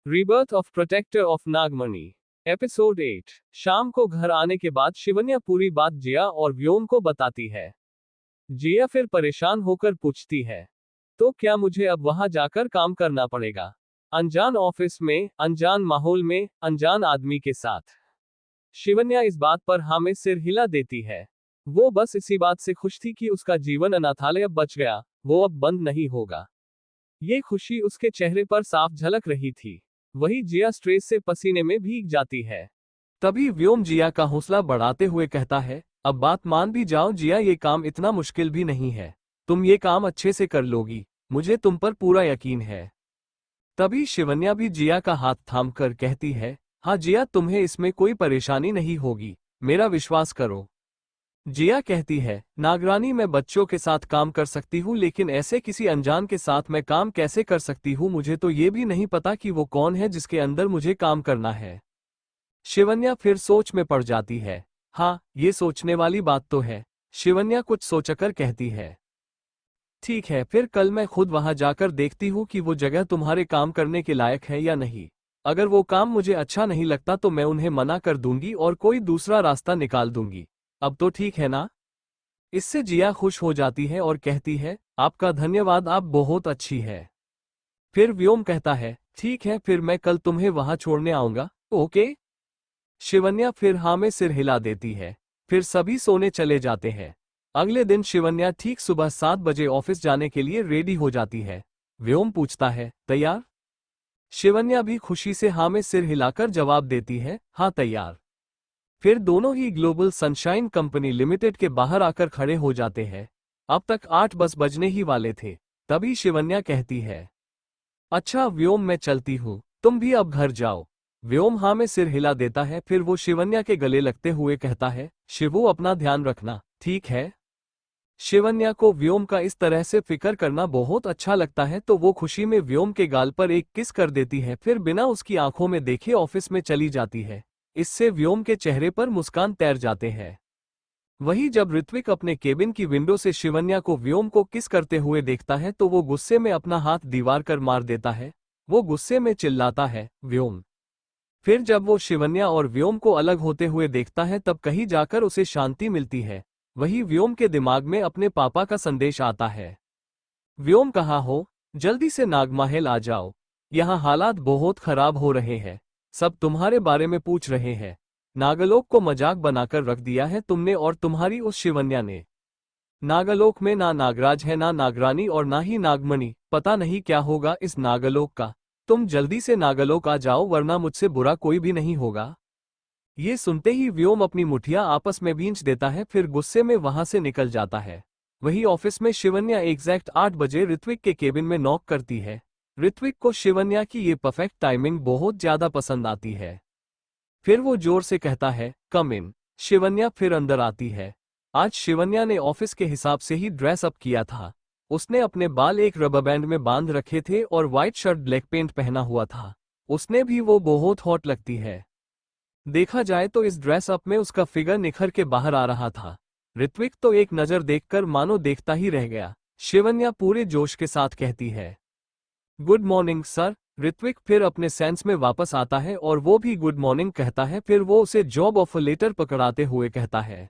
Rebirth of protector of Nagmani. Episode 8। शाम को घर आने के बाद शिवन्या पूरी बात जिया और व्योम को बताती है। जिया फिर परेशान होकर पूछती है, तो क्या मुझे अब वहां जाकर काम करना पड़ेगा? अनजान ऑफिस में, अनजान माहौल में, अनजान आदमी के साथ। शिवन्या इस बात पर हाँ में सिर हिला देती है। वो बस इसी बात से खुश थी कि उसका जीवन अनाथालय अब बच गया, वो अब बंद नहीं होगा। ये खुशी उसके चेहरे पर साफ झलक रही थी। वही जिया स्ट्रेस से पसीने में भीग जाती है। तभी व्योम जिया का हौसला बढ़ाते हुए कहता है, अब बात मान भी जाओ जिया, ये काम इतना मुश्किल भी नहीं है। तुम ये काम अच्छे से कर लोगी, मुझे तुम पर पूरा यकीन है। तभी शिवन्या भी जिया का हाथ थाम कर कहती है, हाँ जिया, तुम्हें इसमें कोई परेशानी नहीं होगी, मेरा विश्वास करो। जिया कहती है, नागरानी, मैं बच्चों के साथ काम कर सकती हूँ, लेकिन ऐसे किसी अनजान के साथ मैं काम कैसे कर सकती हूँ? मुझे तो ये भी नहीं पता कि वो कौन है जिसके अंदर मुझे काम करना है। शिवन्या फिर सोच में पड़ जाती है। हाँ, ये सोचने वाली बात तो है। शिवन्या कुछ सोचकर कहती है, ठीक है, फिर कल मैं खुद वहां जाकर देखती हूँ कि वो जगह तुम्हारे काम करने के लायक है या नहीं। अगर वो काम मुझे अच्छा नहीं लगता तो मैं उन्हें मना कर दूंगी और कोई दूसरा रास्ता निकाल दूंगी। अब तो ठीक है ना? इससे जिया खुश हो जाती है और कहती है, आपका धन्यवाद, आप बहुत अच्छी है। फिर व्योम कहता है, ठीक है, फिर मैं कल तुम्हें वहां छोड़ने आऊंगा, ओके? शिवन्या फिर हाँ में सिर हिला देती है। फिर सभी सोने चले जाते हैं। अगले दिन शिवन्या ठीक सुबह 7 बजे ऑफिस जाने के लिए रेडी हो जाती है। व्योम पूछता है, तैयार? शिवन्या भी खुशी से हाँ में सिर हिलाकर जवाब देती है, हाँ तैयार। फिर दोनों ही ग्लोबल सनशाइन कंपनी लिमिटेड के बाहर आकर खड़े हो जाते हैं। अब तक 8 बस बजने ही वाले थे। तभी शिवन्या कहती है, अच्छा व्योम, मैं चलती हूँ, तुम भी अब घर जाओ। व्योम हाँ में सिर हिला देता है। फिर वो शिवन्या के गले लगते हुए कहता है, शिवू, अपना ध्यान रखना, ठीक है? शिवन्या को व्योम का इस तरह से फिक्र करना बहुत अच्छा लगता है, तो वो खुशी में व्योम के गाल पर एक किस कर देती है। फिर बिना उसकी आंखों में देखे ऑफिस में चली जाती है। इससे व्योम के चेहरे पर मुस्कान तैर जाते हैं। वहीं जब ऋत्विक अपने केबिन की विंडो से शिवन्या को व्योम को किस करते हुए देखता है तो वो गुस्से में अपना हाथ दीवार कर मार देता है। वो गुस्से में चिल्लाता है, व्योम। फिर जब वो शिवन्या और व्योम को अलग होते हुए देखता है तब कहीं जाकर उसे शांति मिलती है। वही व्योम के दिमाग में अपने पापा का संदेश आता है। व्योम, कहाँ हो? जल्दी से नागमहल आ जाओ। यहाँ हालात बहुत खराब हो रहे हैं। सब तुम्हारे बारे में पूछ रहे हैं। नागलोक को मजाक बनाकर रख दिया है तुमने और तुम्हारी उस शिवन्या ने। नागलोक में ना नागराज है, ना नागरानी और ना ही नागमणि। पता नहीं क्या होगा इस नागलोक का। तुम जल्दी से नागलोक आ जाओ, वरना मुझसे बुरा कोई भी नहीं होगा। ये सुनते ही व्योम अपनी मुठिया आपस में भींच देता है, फिर गुस्से में वहां से निकल जाता है। वही ऑफिस में शिवन्या एग्जैक्ट 8 बजे ऋत्विक के केबिन में नॉक करती है। ऋत्विक को शिवन्या की ये परफेक्ट टाइमिंग बहुत ज्यादा पसंद आती है। फिर वो जोर से कहता है, कम इन। शिवन्या फिर अंदर आती है। आज शिवन्या ने ऑफिस के हिसाब से ही ड्रेस अप किया था। उसने अपने बाल एक रबर बैंड में बांध रखे थे और व्हाइट शर्ट ब्लैक पेंट पहना हुआ था। उसने भी वो बहुत हॉट लगती है। देखा जाए तो इस ड्रेस अप में उसका फिगर निखर के बाहर आ रहा था। ऋत्विक तो एक नजर देखकर मानो देखता ही रह गया। शिवन्या पूरे जोश के साथ कहती है, गुड मॉर्निंग सर। ऋत्विक फिर अपने सेंस में वापस आता है और वो भी गुड मॉर्निंग कहता है। फिर वो उसे जॉब ऑफर लेटर पकड़ाते हुए कहता है,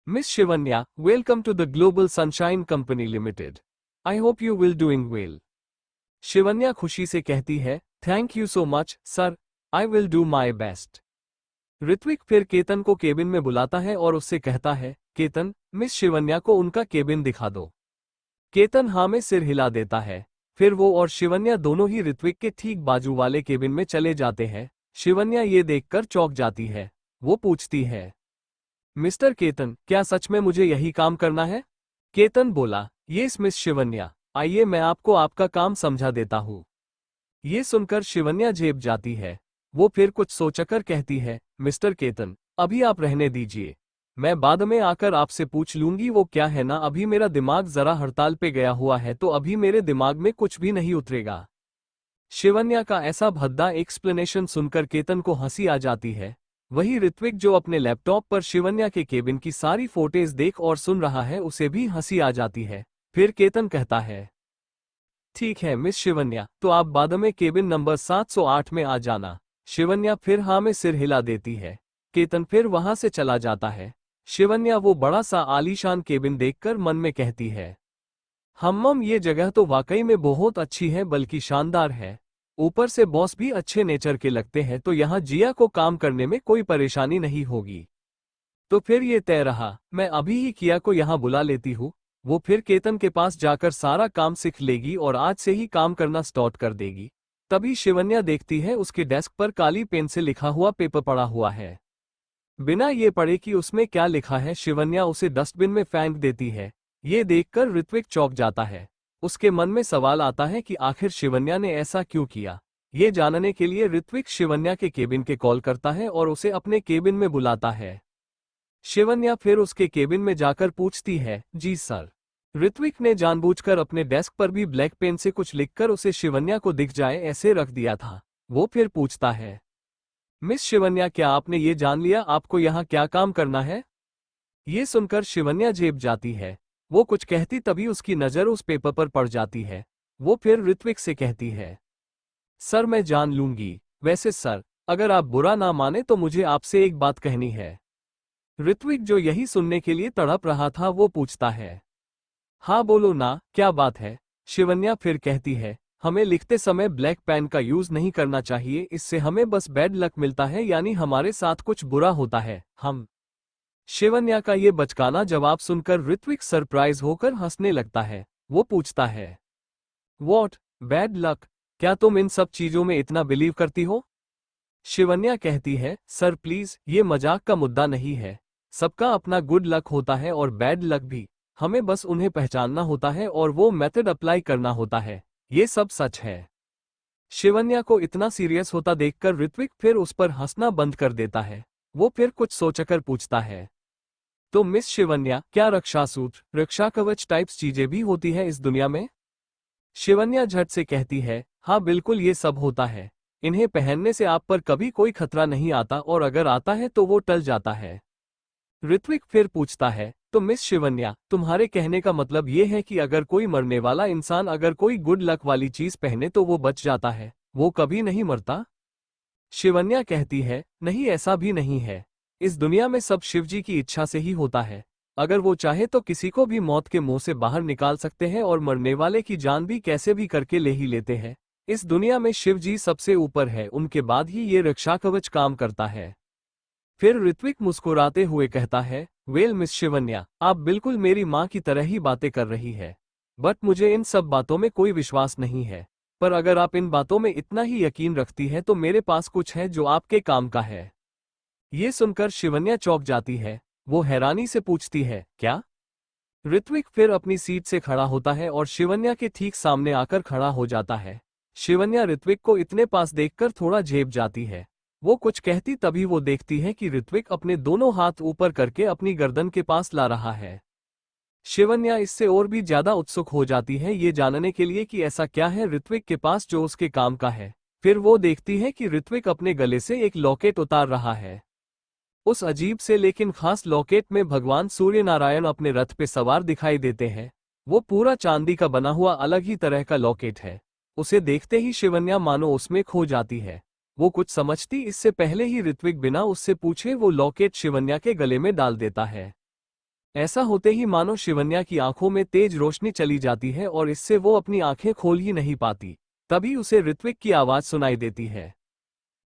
miss Shivanya, welcome to the Global Sunshine Company Limited. I hope you will doing well. Shivanya खुशी से कहती है, thank you so much sir, I will do my best. Ritvik फिर केतन को केबिन में बुलाता है और उससे कहता है, केतन, मिस शिवन्या को उनका केबिन दिखा दो। केतन हाँ में सिर हिला देता है। फिर वो और शिवन्या दोनों ही ऋत्विक के ठीक बाजू वाले केबिन में चले जाते हैं। शिवन्या ये देखकर चौंक जाती है। वो पूछती है, मिस्टर केतन, क्या सच में मुझे यही काम करना है? केतन बोला, यस मिस शिवन्या, आइए मैं आपको आपका काम समझा देता हूँ। ये सुनकर शिवन्या झेप जाती है। वो फिर कुछ सोचकर कहती है, मिस्टर केतन, अभी आप रहने दीजिए। मैं बाद में आकर आपसे पूछ लूंगी। वो क्या है ना, अभी मेरा दिमाग जरा हड़ताल पे गया हुआ है तो अभी मेरे दिमाग में कुछ भी नहीं उतरेगा। शिवन्या का ऐसा भद्दा एक्सप्लेनेशन सुनकर केतन को हंसी आ जाती है। वही ऋत्विक जो अपने लैपटॉप पर शिवन्या के केबिन की सारी फोटेज देख और सुन रहा है, उसे भी हंसी आ जाती है। फिर केतन कहता है, ठीक है मिस शिवन्या, तो आप बाद में केबिन नंबर 708 में आ जाना। शिवन्या फिर हाँ में सिर हिला देती है। केतन फिर वहां से चला जाता है। शिवन्या वो बड़ा सा आलीशान केबिन देखकर मन में कहती है, हम्मम ये जगह तो वाकई में बहुत अच्छी है, बल्कि शानदार है। ऊपर से बॉस भी अच्छे नेचर के लगते हैं, तो यहाँ जिया को काम करने में कोई परेशानी नहीं होगी। तो फिर ये तय रहा, मैं अभी ही किया को यहाँ बुला लेती हूँ। वो फिर केतन के पास जाकर सारा काम सीख लेगी और आज से ही काम करना स्टार्ट कर देगी। तभी शिवन्या देखती है उसके डेस्क पर काली पेन से लिखा हुआ पेपर पड़ा हुआ है। बिना ये पढ़े कि उसमें क्या लिखा है, शिवन्या उसे डस्टबिन में फेंक देती है। ये देखकर ऋत्विक चौंक जाता है। उसके मन में सवाल आता है कि आखिर शिवन्या ने ऐसा क्यों किया। ये जानने के लिए ऋत्विक शिवन्या के केबिन के कॉल करता है और उसे अपने केबिन में बुलाता है। शिवन्या फिर उसके केबिन में जाकर पूछती है, जी सर। ऋत्विक ने जानबूझकर अपने डेस्क पर भी ब्लैक पेन से कुछ लिखकर उसे शिवन्या को दिख जाए ऐसे रख दिया था। वो फिर पूछता है, मिस शिवन्या क्या आपने ये जान लिया आपको यहाँ क्या काम करना है? ये सुनकर शिवन्या झेप जाती है। वो कुछ कहती तभी उसकी नजर उस पेपर पर पड़ जाती है। वो फिर ऋत्विक से कहती है, सर मैं जान लूंगी। वैसे सर, अगर आप बुरा ना माने तो मुझे आपसे एक बात कहनी है। ऋत्विक जो यही सुनने के लिए तड़प रहा था वो पूछता है, हाँ बोलो ना, क्या बात है? शिवन्या फिर कहती है, हमें लिखते समय ब्लैक पेन का यूज नहीं करना चाहिए, इससे हमें बस बैड लक मिलता है, यानी हमारे साथ कुछ बुरा होता है। हम शिवन्या का ये बचकाना जवाब सुनकर ऋत्विक सरप्राइज होकर हंसने लगता है। वो पूछता है, वॉट बैड लक? क्या तुम इन सब चीजों में इतना बिलीव करती हो? शिवन्या कहती है, सर प्लीज, ये मजाक का मुद्दा नहीं है। सबका अपना गुड लक होता है और बैड लक भी। हमें बस उन्हें पहचानना होता है और वो मेथड अप्लाई करना होता है। ये सब सच है। शिवन्या को इतना सीरियस होता देखकर ऋत्विक फिर उस पर हंसना बंद कर देता है। वो फिर कुछ सोचकर पूछता है, तो मिस शिवन्या, क्या रक्षा सूत्र, रक्षा कवच टाइप्स चीजें भी होती है इस दुनिया में? शिवन्या झट से कहती है, हाँ बिल्कुल ये सब होता है। इन्हें पहनने से आप पर कभी कोई खतरा नहीं आता, और अगर आता है तो वो टल जाता है। ऋत्विक फिर पूछता है, तो मिस शिवन्या, तुम्हारे कहने का मतलब ये है कि अगर कोई मरने वाला इंसान अगर कोई गुड लक वाली चीज पहने तो वो बच जाता है, वो कभी नहीं मरता? शिवन्या कहती है, नहीं ऐसा भी नहीं है। इस दुनिया में सब शिवजी की इच्छा से ही होता है। अगर वो चाहे तो किसी को भी मौत के मुंह से बाहर निकाल सकते हैं और मरने वाले की जान भी कैसे भी करके ले ही लेते हैं। इस दुनिया में शिवजी सबसे ऊपर है, उनके बाद ही ये रक्षा कवच काम करता है। फिर ऋत्विक मुस्कुराते हुए कहता है, वेल मिस शिवन्या, आप बिल्कुल मेरी माँ की तरह ही बातें कर रही है। बट मुझे इन सब बातों में कोई विश्वास नहीं है। पर अगर आप इन बातों में इतना ही यकीन रखती है तो मेरे पास कुछ है जो आपके काम का है। ये सुनकर शिवन्या चौंक जाती है। वो हैरानी से पूछती है, क्या? ऋत्विक फिर अपनी सीट से खड़ा होता है और शिवन्या के ठीक सामने आकर खड़ा हो जाता है। शिवन्या ऋत्विक को इतने पास देखकर थोड़ा झेप जाती है। वो कुछ कहती तभी वो देखती है कि ऋत्विक अपने दोनों हाथ ऊपर करके अपनी गर्दन के पास ला रहा है। शिवन्या इससे और भी ज्यादा उत्सुक हो जाती है ये जानने के लिए कि ऐसा क्या है ऋत्विक के पास जो उसके काम का है। फिर वो देखती है कि ऋत्विक अपने गले से एक लॉकेट उतार रहा है। उस अजीब से लेकिन खास लॉकेट में भगवान सूर्य नारायण अपने रथ पे सवार दिखाई देते हैं। वो पूरा चांदी का बना हुआ अलग ही तरह का लॉकेट है। उसे देखते ही शिवन्या मानो उसमें खो जाती है। वो कुछ समझती इससे पहले ही ऋत्विक बिना उससे पूछे वो लॉकेट शिवन्या के गले में डाल देता है। ऐसा होते ही मानो शिवन्या की आंखों में तेज रोशनी चली जाती है और इससे वो अपनी आंखें खोल ही नहीं पाती। तभी उसे ऋत्विक की आवाज सुनाई देती है,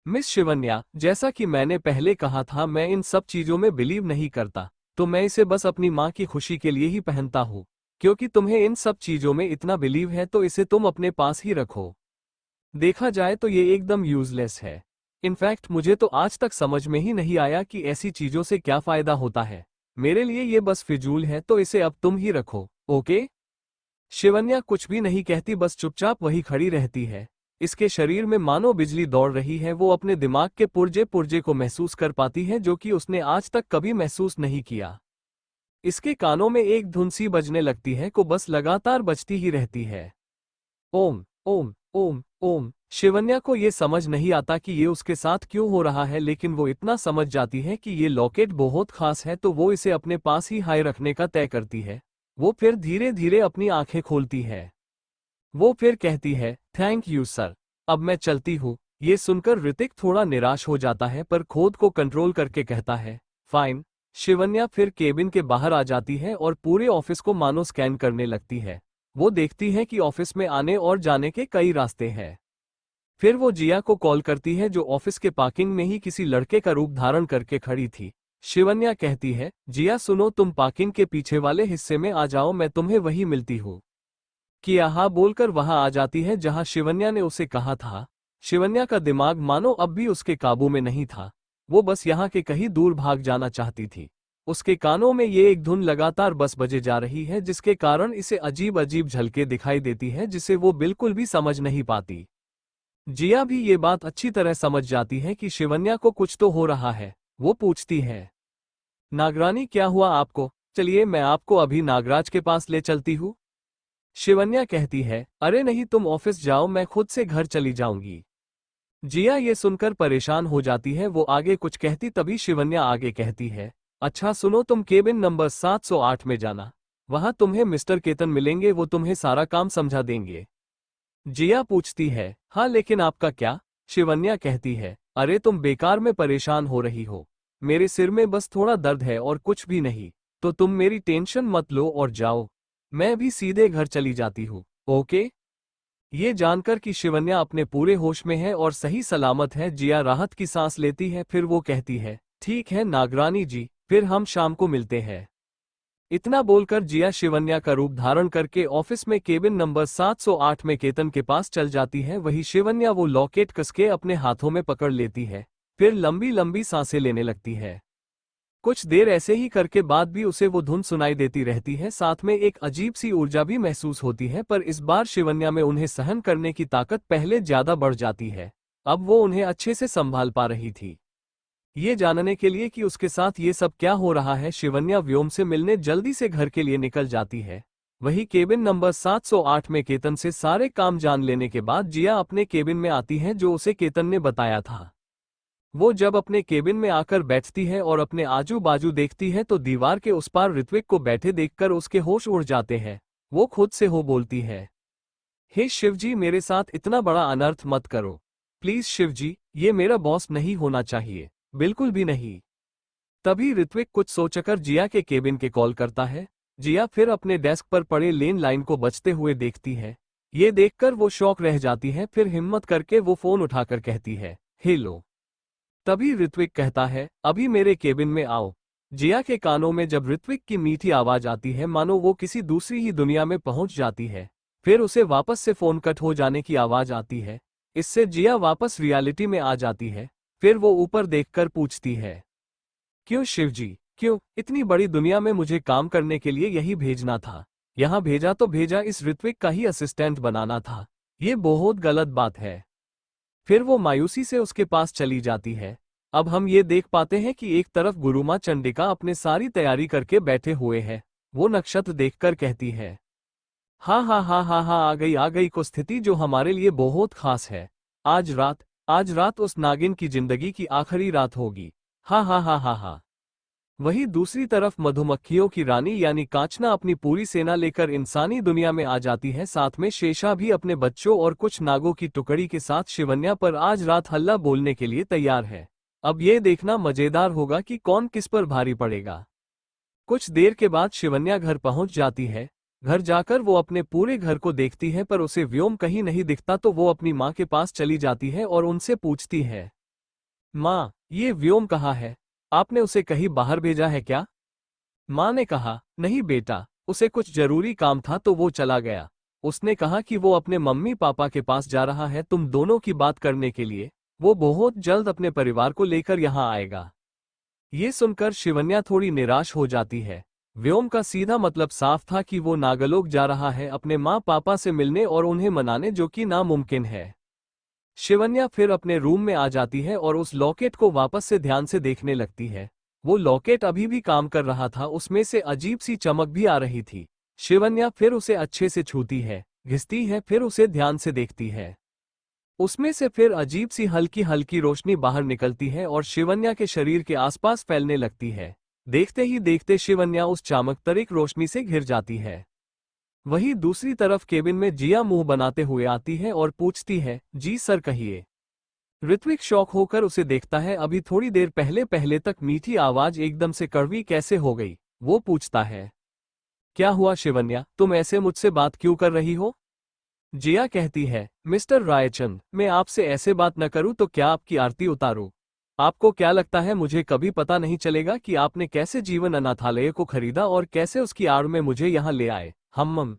मिस शिवन्या, जैसा कि मैंने पहले कहा था, मैं इन सब चीजों में बिलीव नहीं करता, तो मैं इसे बस अपनी माँ की खुशी के लिए ही पहनता हूँ। क्योंकि तुम्हें इन सब चीजों में इतना बिलीव है तो इसे तुम अपने पास ही रखो। देखा जाए तो ये एकदम यूजलेस है। इनफैक्ट मुझे तो आज तक समझ में ही नहीं आया कि ऐसी चीजों से क्या फायदा होता है। मेरे लिए ये बस फिजूल है, तो इसे अब तुम ही रखो, ओके? शिवन्या कुछ भी नहीं कहती, बस चुपचाप वही खड़ी रहती है। इसके शरीर में मानो बिजली दौड़ रही है। वो अपने दिमाग के पुर्जे पुर्जे को महसूस कर पाती है जो कि उसने आज तक कभी महसूस नहीं किया। इसके कानों में एक धुन सी बजने लगती है को बस लगातार बजती ही रहती है, ओम ओम ओम ओम। शिवन्या को ये समझ नहीं आता कि ये उसके साथ क्यों हो रहा है, लेकिन वो इतना समझ जाती है कि ये लॉकेट बहुत खास है तो वो इसे अपने पास ही हाई रखने का तय करती है। वो फिर धीरे धीरे अपनी आंखें खोलती है। वो फिर कहती है, थैंक यू सर, अब मैं चलती हूँ। ये सुनकर ऋतिक थोड़ा निराश हो जाता है पर खुद को कंट्रोल करके कहता है, फाइन। शिवन्या फिर केबिन के बाहर आ जाती है और पूरे ऑफिस को मानो स्कैन करने लगती है। वो देखती है कि ऑफिस में आने और जाने के कई रास्ते हैं। फिर वो जिया को कॉल करती है जो ऑफिस के पार्किंग में ही किसी लड़के का रूप धारण करके खड़ी थी। शिवन्या कहती है, जिया सुनो, तुम पार्किंग के पीछे वाले हिस्से में आ जाओ, मैं तुम्हें वहीं मिलती हूँ। किया हाँ बोलकर वहां आ जाती है जहां शिवन्या ने उसे कहा था। शिवन्या का दिमाग मानो अब भी उसके काबू में नहीं था। वो बस यहाँ के कहीं दूर भाग जाना चाहती थी। उसके कानों में ये एक धुन लगातार बस बजे जा रही है जिसके कारण इसे अजीब अजीब झलकें दिखाई देती है जिसे वो बिल्कुल भी समझ नहीं पाती। जिया भी ये बात अच्छी तरह समझ जाती है कि शिवन्या को कुछ तो हो रहा है। वो पूछती है, नागरानी क्या हुआ आपको? चलिए मैं आपको अभी नागराज के पास ले चलती हूँ। शिवन्या कहती है, अरे नहीं, तुम ऑफिस जाओ, मैं खुद से घर चली जाऊंगी। जिया ये सुनकर परेशान हो जाती है। वो आगे कुछ कहती तभी शिवन्या आगे कहती है, अच्छा सुनो, तुम केबिन नंबर 708 में जाना। वहां तुम्हें मिस्टर केतन मिलेंगे, वो तुम्हें सारा काम समझा देंगे। जिया पूछती है, हाँ लेकिन आपका क्या? शिवन्या कहती है, अरे तुम बेकार में परेशान हो रही हो। मेरे सिर में बस थोड़ा दर्द है और कुछ भी नहीं। तो तुम मेरी टेंशन मत लो और जाओ। मैं भी सीधे घर चली जाती हूँ। ओके? ये जानकर कि शिवन्या अपने पूरे होश में है और सही सलामत है, जिया राहत की सांस लेती है। फिर वो कहती है, ठीक है नागरानी जी, फिर हम शाम को मिलते हैं। इतना बोलकर जिया शिवन्या का रूप धारण करके ऑफिस में केबिन नंबर 708 में केतन के पास चल जाती है। वही शिवन्या वो लॉकेट कसके अपने हाथों में पकड़ लेती है। फिर लंबी लंबी सांसें लेने लगती है। कुछ देर ऐसे ही करके बाद भी उसे वो धुन सुनाई देती रहती है। साथ में एक अजीब सी ऊर्जा भी महसूस होती है, पर इस बार शिवन्या में उन्हें सहन करने की ताकत पहले ज्यादा बढ़ जाती है। अब वो उन्हें अच्छे से संभाल पा रही थी। ये जानने के लिए कि उसके साथ ये सब क्या हो रहा है, शिवन्या व्योम से मिलने जल्दी से घर के लिए निकल जाती है। वही केबिन नंबर 708 में केतन से सारे काम जान लेने के बाद जिया अपने केबिन में आती है जो उसे केतन ने बताया था। वो जब अपने केबिन में आकर बैठती है और अपने आजू बाजू देखती है तो दीवार के उस पार ऋत्विक को बैठे देखकर उसके होश उड़ जाते हैं। वो खुद से हो बोलती है, हे शिवजी, मेरे साथ इतना बड़ा अनर्थ मत करो। प्लीज शिवजी, ये मेरा बॉस नहीं होना चाहिए, बिल्कुल भी नहीं। तभी ऋत्विक कुछ सोचकर जिया के केबिन के कॉल करता है। जिया फिर अपने डेस्क पर पड़े लेन लाइन को बजते हुए देखती है। ये देखकर वो शॉक रह जाती है। फिर हिम्मत करके वो फोन उठाकर कहती है, हेलो। तभी ऋत्विक कहता है, अभी मेरे केबिन में आओ। जिया के कानों में जब ऋत्विक की मीठी आवाज आती है मानो वो किसी दूसरी ही दुनिया में पहुंच जाती है। फिर उसे वापस से फोन कट हो जाने की आवाज आती है। इससे जिया वापस रियलिटी में आ जाती है। फिर वो ऊपर देखकर पूछती है, क्यों शिवजी, क्यों? इतनी बड़ी दुनिया में मुझे काम करने के लिए यही भेजना था। यहाँ भेजा तो भेजा, इस ऋत्विक का ही असिस्टेंट बनाना था। ये बहुत गलत बात है। फिर वो मायूसी से उसके पास चली जाती है। अब हम ये देख पाते हैं कि एक तरफ गुरुमाँ चंडिका अपने सारी तैयारी करके बैठे हुए हैं। वो नक्षत्र देखकर कहती है, हाँ हाँ हाँ हाँ हाँ, आ गई को स्थिति जो हमारे लिए बहुत खास है। आज रात उस नागिन की जिंदगी की आखिरी रात होगी। हाँ हाँ हाँ हाँ हाँ। वहीं दूसरी तरफ मधुमक्खियों की रानी यानी कांचना अपनी पूरी सेना लेकर इंसानी दुनिया में आ जाती है। साथ में शेषा भी अपने बच्चों और कुछ नागों की टुकड़ी के साथ शिवन्या पर आज रात हल्ला बोलने के लिए तैयार है। अब ये देखना मजेदार होगा कि कौन किस पर भारी पड़ेगा। कुछ देर के बाद शिवन्या घर पहुंच जाती है। घर जाकर वो अपने पूरे घर को देखती है पर उसे व्योम कहीं नहीं दिखता। तो वो अपनी माँ के पास चली जाती है और उनसे पूछती है, माँ, ये व्योम कहाँ है? आपने उसे कहीं बाहर भेजा है क्या? माँ ने कहा, नहीं बेटा, उसे कुछ जरूरी काम था तो वो चला गया। उसने कहा कि वो अपने मम्मी पापा के पास जा रहा है तुम दोनों की बात करने के लिए। वो बहुत जल्द अपने परिवार को लेकर यहाँ आएगा। ये सुनकर शिवन्या थोड़ी निराश हो जाती है। व्योम का सीधा मतलब साफ था कि वो नागलोक जा रहा है अपने माँ पापा से मिलने और उन्हें मनाने, जो कि नामुमकिन है। शिवन्या फिर अपने रूम में आ जाती है और उस लॉकेट को वापस से ध्यान से देखने लगती है। वो लॉकेट अभी भी काम कर रहा था, उसमें से अजीब सी चमक भी आ रही थी। शिवन्या फिर उसे अच्छे से छूती है, घिसती है, फिर उसे ध्यान से देखती है। उसमें से फिर अजीब सी हल्की हल्की रोशनी बाहर निकलती है और शिवन्या के शरीर के आसपास फैलने लगती है। देखते ही देखते शिवन्या उस चामकतरीक रोशनी से घिर जाती है। वहीं दूसरी तरफ केबिन में जिया मुंह बनाते हुए आती है और पूछती है, जी सर कहिए। ऋत्विक शॉक होकर उसे देखता है। अभी थोड़ी देर पहले पहले तक मीठी आवाज एकदम से कड़वी कैसे हो गई? वो पूछता है। क्या हुआ शिवन्या, तुम ऐसे मुझसे बात क्यों कर रही हो? जिया कहती है, मिस्टर रायचंद, मैं आपसे ऐसे बात न करूं तो क्या आपकी आरती उतारूं? आपको क्या लगता है मुझे कभी पता नहीं चलेगा कि आपने कैसे जीवन अनाथालय को खरीदा और कैसे उसकी आड़ में मुझे यहाँ ले आए? हम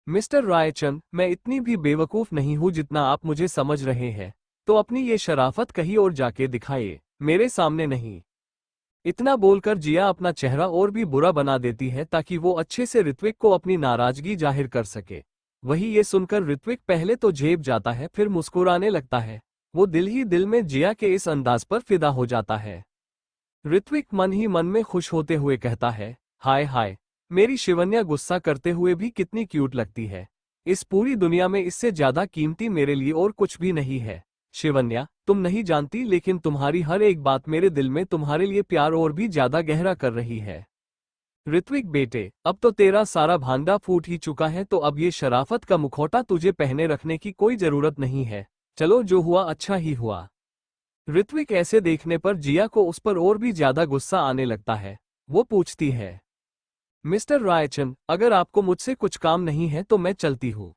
मिस्टर रायचंद, मैं इतनी भी बेवकूफ नहीं हूं जितना आप मुझे समझ रहे हैं। तो अपनी ये शराफत कहीं और जाके दिखाइए, मेरे सामने नहीं। इतना बोलकर जिया अपना चेहरा और भी बुरा बना देती है ताकि वो अच्छे से ऋत्विक को अपनी नाराजगी जाहिर कर सके। वही ये सुनकर ऋत्विक पहले तो झेप जाता है, फिर मुस्कुराने लगता है। वो दिल ही दिल में जिया के इस अंदाज पर फिदा हो जाता है। ऋत्विक मन ही मन में खुश होते हुए कहता है, हाय हाय, मेरी शिवन्या गुस्सा करते हुए भी कितनी क्यूट लगती है। इस पूरी दुनिया में इससे ज्यादा कीमती मेरे लिए और कुछ भी नहीं है। शिवन्या, तुम नहीं जानती लेकिन तुम्हारी हर एक बात मेरे दिल में तुम्हारे लिए प्यार और भी ज्यादा गहरा कर रही है। ऋत्विक बेटे, अब तो तेरा सारा भांडा फूट ही चुका है, तो अब ये शराफत का मुखौटा तुझे पहने रखने की कोई जरूरत नहीं है। चलो, जो हुआ अच्छा ही हुआ। ऋत्विक ऐसे देखने पर जिया को उस पर और भी ज्यादा गुस्सा आने लगता है। वो पूछती है, मिस्टर रायचंद, अगर आपको मुझसे कुछ काम नहीं है तो मैं चलती हूँ।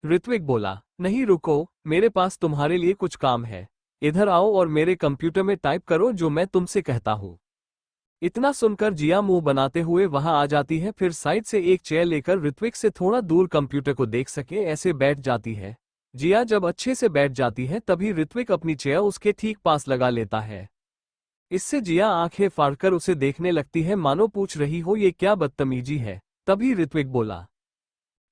ऋत्विक बोला, नहीं रुको, मेरे पास तुम्हारे लिए कुछ काम है। इधर आओ और मेरे कंप्यूटर में टाइप करो जो मैं तुमसे कहता हूँ। इतना सुनकर जिया मुंह बनाते हुए वहां आ जाती है, फिर साइड से एक चेयर लेकर ऋत्विक से थोड़ा दूर कंप्यूटर को देख सके ऐसे बैठ जाती है। जिया जब अच्छे से बैठ जाती है तभी ऋत्विक अपनी चेयर उसके ठीक पास लगा लेता है। इससे जिया आंखें फाड़कर उसे देखने लगती है, मानो पूछ रही हो ये क्या बदतमीजी है। तभी ऋत्विक बोला,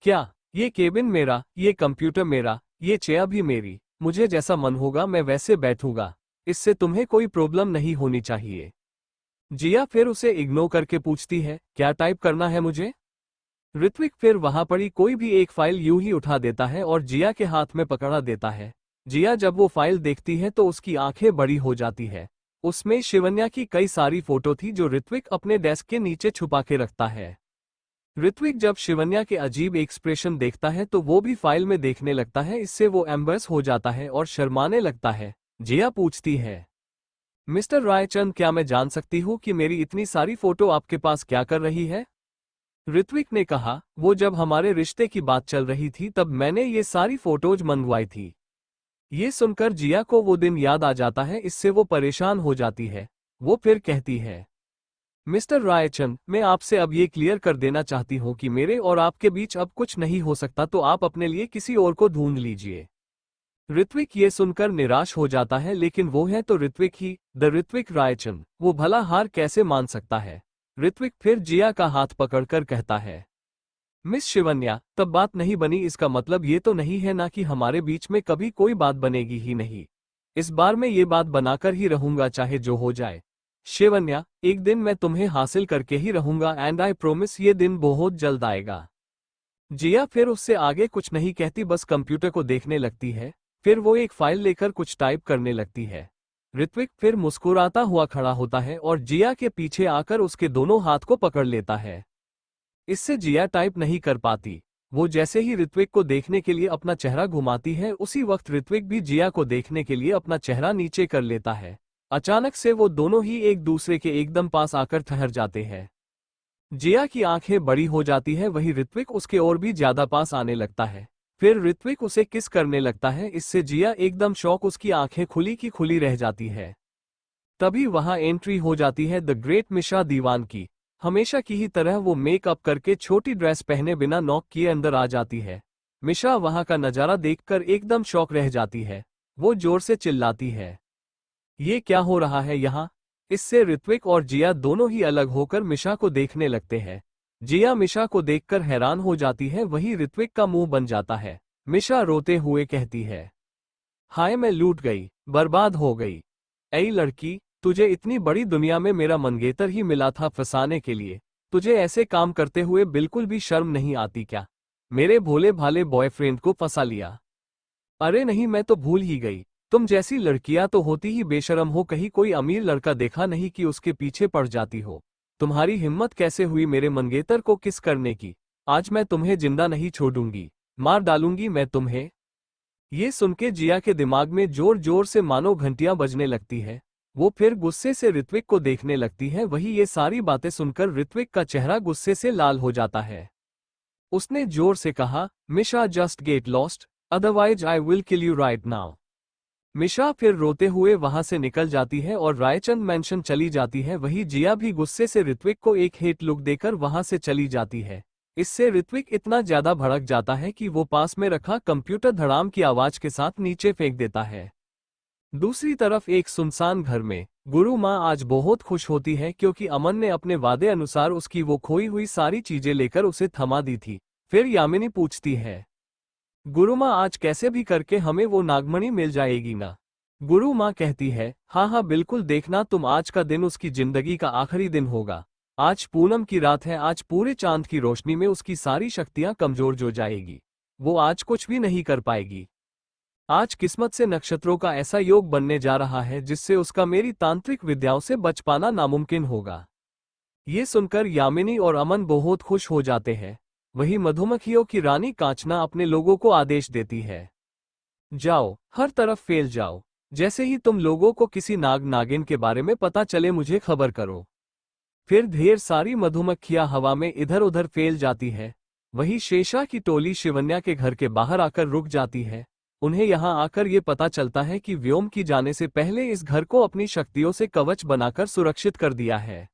क्या ये केबिन मेरा, ये कंप्यूटर मेरा, ये चेयर भी मेरी। मुझे जैसा मन होगा मैं वैसे बैठूंगा। इससे तुम्हें कोई प्रॉब्लम नहीं होनी चाहिए। जिया फिर उसे इग्नोर करके पूछती है, क्या टाइप करना है मुझे? ऋत्विक फिर वहां पड़ी कोई भी एक फाइल यूं ही उठा देता है और जिया के हाथ में पकड़ा देता है। जिया जब वो फाइल देखती है तो उसकी आंखें बड़ी हो जाती है। उसमें शिवन्या की कई सारी फोटो थी जो ऋत्विक अपने डेस्क के नीचे छुपा के रखता है। ऋत्विक जब शिवन्या के अजीब एक्सप्रेशन देखता है तो वो भी फाइल में देखने लगता है। इससे वो एम्बैरेस हो जाता है और शर्माने लगता है। जिया पूछती है, मिस्टर रायचंद, क्या मैं जान सकती हूँ कि मेरी इतनी सारी फोटो आपके पास क्या कर रही है? ऋत्विक ने कहा, वो जब हमारे रिश्ते की बात चल रही थी तब मैंने ये सारी फोटोज मंगवाई थी। ये सुनकर जिया को वो दिन याद आ जाता है। इससे वो परेशान हो जाती है। वो फिर कहती है, मिस्टर रायचंद, मैं आपसे अब ये क्लियर कर देना चाहती हूँ कि मेरे और आपके बीच अब कुछ नहीं हो सकता, तो आप अपने लिए किसी और को ढूंढ लीजिए। ऋत्विक ये सुनकर निराश हो जाता है, लेकिन वो है तो ऋत्विक ही, द ऋत्विक रायचंद। वो भला हार कैसे मान सकता है? ऋत्विक फिर जिया का हाथ पकड़कर कहता है, मिस शिवन्या, तब बात नहीं बनी इसका मतलब ये तो नहीं है ना कि हमारे बीच में कभी कोई बात बनेगी ही नहीं। इस बार मैं ये बात बनाकर ही रहूंगा, चाहे जो हो जाए। शिवन्या, एक दिन मैं तुम्हें हासिल करके ही रहूंगा, एंड आई प्रोमिस ये दिन बहुत जल्द आएगा। जिया फिर उससे आगे कुछ नहीं कहती, बस कंप्यूटर को देखने लगती है। फिर वो एक फाइल लेकर कुछ टाइप करने लगती है। ऋत्विक फिर मुस्कुराता हुआ खड़ा होता है और जिया के पीछे आकर उसके दोनों हाथ को पकड़ लेता है। इससे जिया टाइप नहीं कर पाती। वो जैसे ही ऋत्विक को देखने के लिए अपना चेहरा घुमाती है, उसी वक्त ऋत्विक भी जिया को देखने के लिए अपना चेहरा नीचे कर लेता है। अचानक से वो दोनों ही एक दूसरे के एकदम पास आकर ठहर जाते हैं। जिया की आंखें बड़ी हो जाती है, वही ऋत्विक उसके और भी ज्यादा पास आने लगता है। फिर ऋत्विक उसे किस करने लगता है। इससे जिया एकदम शॉक, उसकी आंखें खुली की खुली रह जाती है। तभी वहां एंट्री हो जाती है द ग्रेट मिशा दीवान की। हमेशा की ही तरह वो मेकअप करके छोटी ड्रेस पहने बिना नॉक किए अंदर आ जाती है। मिशा वहां का नजारा देखकर एकदम शॉक रह जाती है। वो जोर से चिल्लाती है, ये क्या हो रहा है यहाँ? इससे ऋत्विक और जिया दोनों ही अलग होकर मिशा को देखने लगते हैं। जिया मिशा को देखकर हैरान हो जाती है, वही ऋत्विक का मुंह बन जाता है। मिशा रोते हुए कहती है, हाय मैं लूट गई, बर्बाद हो गई। ऐ लड़की, तुझे इतनी बड़ी दुनिया में मेरा मंगेतर ही मिला था फंसाने के लिए। तुझे ऐसे काम करते हुए बिल्कुल भी शर्म नहीं आती क्या? मेरे भोले भाले बॉयफ्रेंड को फंसा लिया। अरे नहीं, मैं तो भूल ही गई। तुम जैसी लड़कियां तो होती ही बेशरम हो, कहीं कोई अमीर लड़का देखा नहीं कि उसके पीछे पड़ जाती हो। तुम्हारी हिम्मत कैसे हुई मेरे मंगेतर को किस करने की? आज मैं तुम्हें जिंदा नहीं छोड़ूंगी, मार डालूंगी मैं तुम्हें। ये सुनके जिया के दिमाग में जोर जोर से मानो घंटियां बजने लगती है। वो फिर गुस्से से ऋत्विक को देखने लगती है। वही ये सारी बातें सुनकर ऋत्विक का चेहरा गुस्से से लाल हो जाता है। उसने जोर से कहा, Misha just get lost, otherwise I will kill you right now. Misha फिर रोते हुए वहां से निकल जाती है और रायचंद मैंशन चली जाती है। वही जिया भी गुस्से से ऋत्विक को एक हेट लुक देकर वहां से चली जाती है। इससे ऋत्विक इतना ज्यादा भड़क जाता है कि वो पास में रखा कंप्यूटर धड़ाम की आवाज के साथ नीचे फेंक देता है। दूसरी तरफ एक सुनसान घर में गुरु माँ आज बहुत खुश होती है क्योंकि अमन ने अपने वादे अनुसार उसकी वो खोई हुई सारी चीजें लेकर उसे थमा दी थी। फिर यामिनी पूछती है, गुरु माँ आज कैसे भी करके हमें वो नागमणि मिल जाएगी ना? गुरु माँ कहती है, हाँ हाँ बिल्कुल, देखना तुम, आज का दिन उसकी जिंदगी का आखिरी दिन होगा। आज पूनम की रात है, आज पूरे चांद की रोशनी में उसकी सारी शक्तियां कमजोर हो जाएगी। वो आज कुछ भी नहीं कर पाएगी। आज किस्मत से नक्षत्रों का ऐसा योग बनने जा रहा है जिससे उसका मेरी तांत्रिक विद्याओं से बच पाना नामुमकिन होगा। ये सुनकर यामिनी और अमन बहुत खुश हो जाते हैं। वही मधुमक्खियों की रानी कांचना अपने लोगों को आदेश देती है, जाओ, हर तरफ फैल जाओ। जैसे ही तुम लोगों को किसी नाग नागिन के बारे में पता चले मुझे खबर करो। फिर ढेर सारी मधुमक्खियां हवा में इधर उधर फैल जाती है। वही शेषा की टोली शिवन्या के घर के बाहर आकर रुक जाती है। उन्हें यहां आकर ये पता चलता है कि व्योम की जाने से पहले इस घर को अपनी शक्तियों से कवच बनाकर सुरक्षित कर दिया है।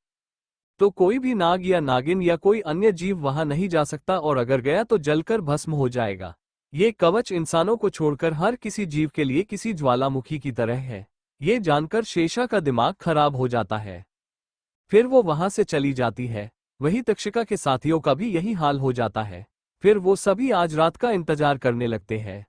तो कोई भी नाग या नागिन या कोई अन्य जीव वहां नहीं जा सकता, और अगर गया तो जलकर भस्म हो जाएगा। ये कवच इंसानों को छोड़कर हर किसी जीव के लिए किसी ज्वालामुखी की तरह है। ये जानकर शेषा का दिमाग खराब हो जाता है। फिर वो वहां से चली जाती है। वही तक्षिका के साथियों का भी यही हाल हो जाता है। फिर वो सभी आज रात का इंतजार करने लगते हैं।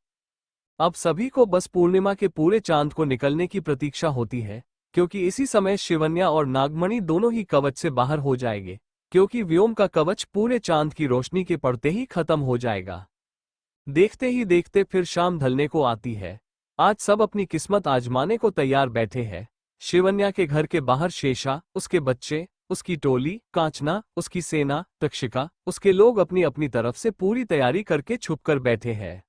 अब सभी को बस पूर्णिमा के पूरे चांद को निकलने की प्रतीक्षा होती है, क्योंकि इसी समय शिवन्या और नागमणि दोनों ही कवच से बाहर हो जाएंगे, क्योंकि व्योम का कवच पूरे चांद की रोशनी के पड़ते ही खत्म हो जाएगा। देखते ही देखते फिर शाम ढलने को आती है। आज सब अपनी किस्मत आजमाने को तैयार बैठे हैं। शिवन्या के घर के बाहर शेषा, उसके बच्चे, उसकी टोली, कांचना, उसकी सेना, तक्षिका, उसके लोग अपनी अपनी तरफ से पूरी तैयारी करके छुपकर बैठे हैं।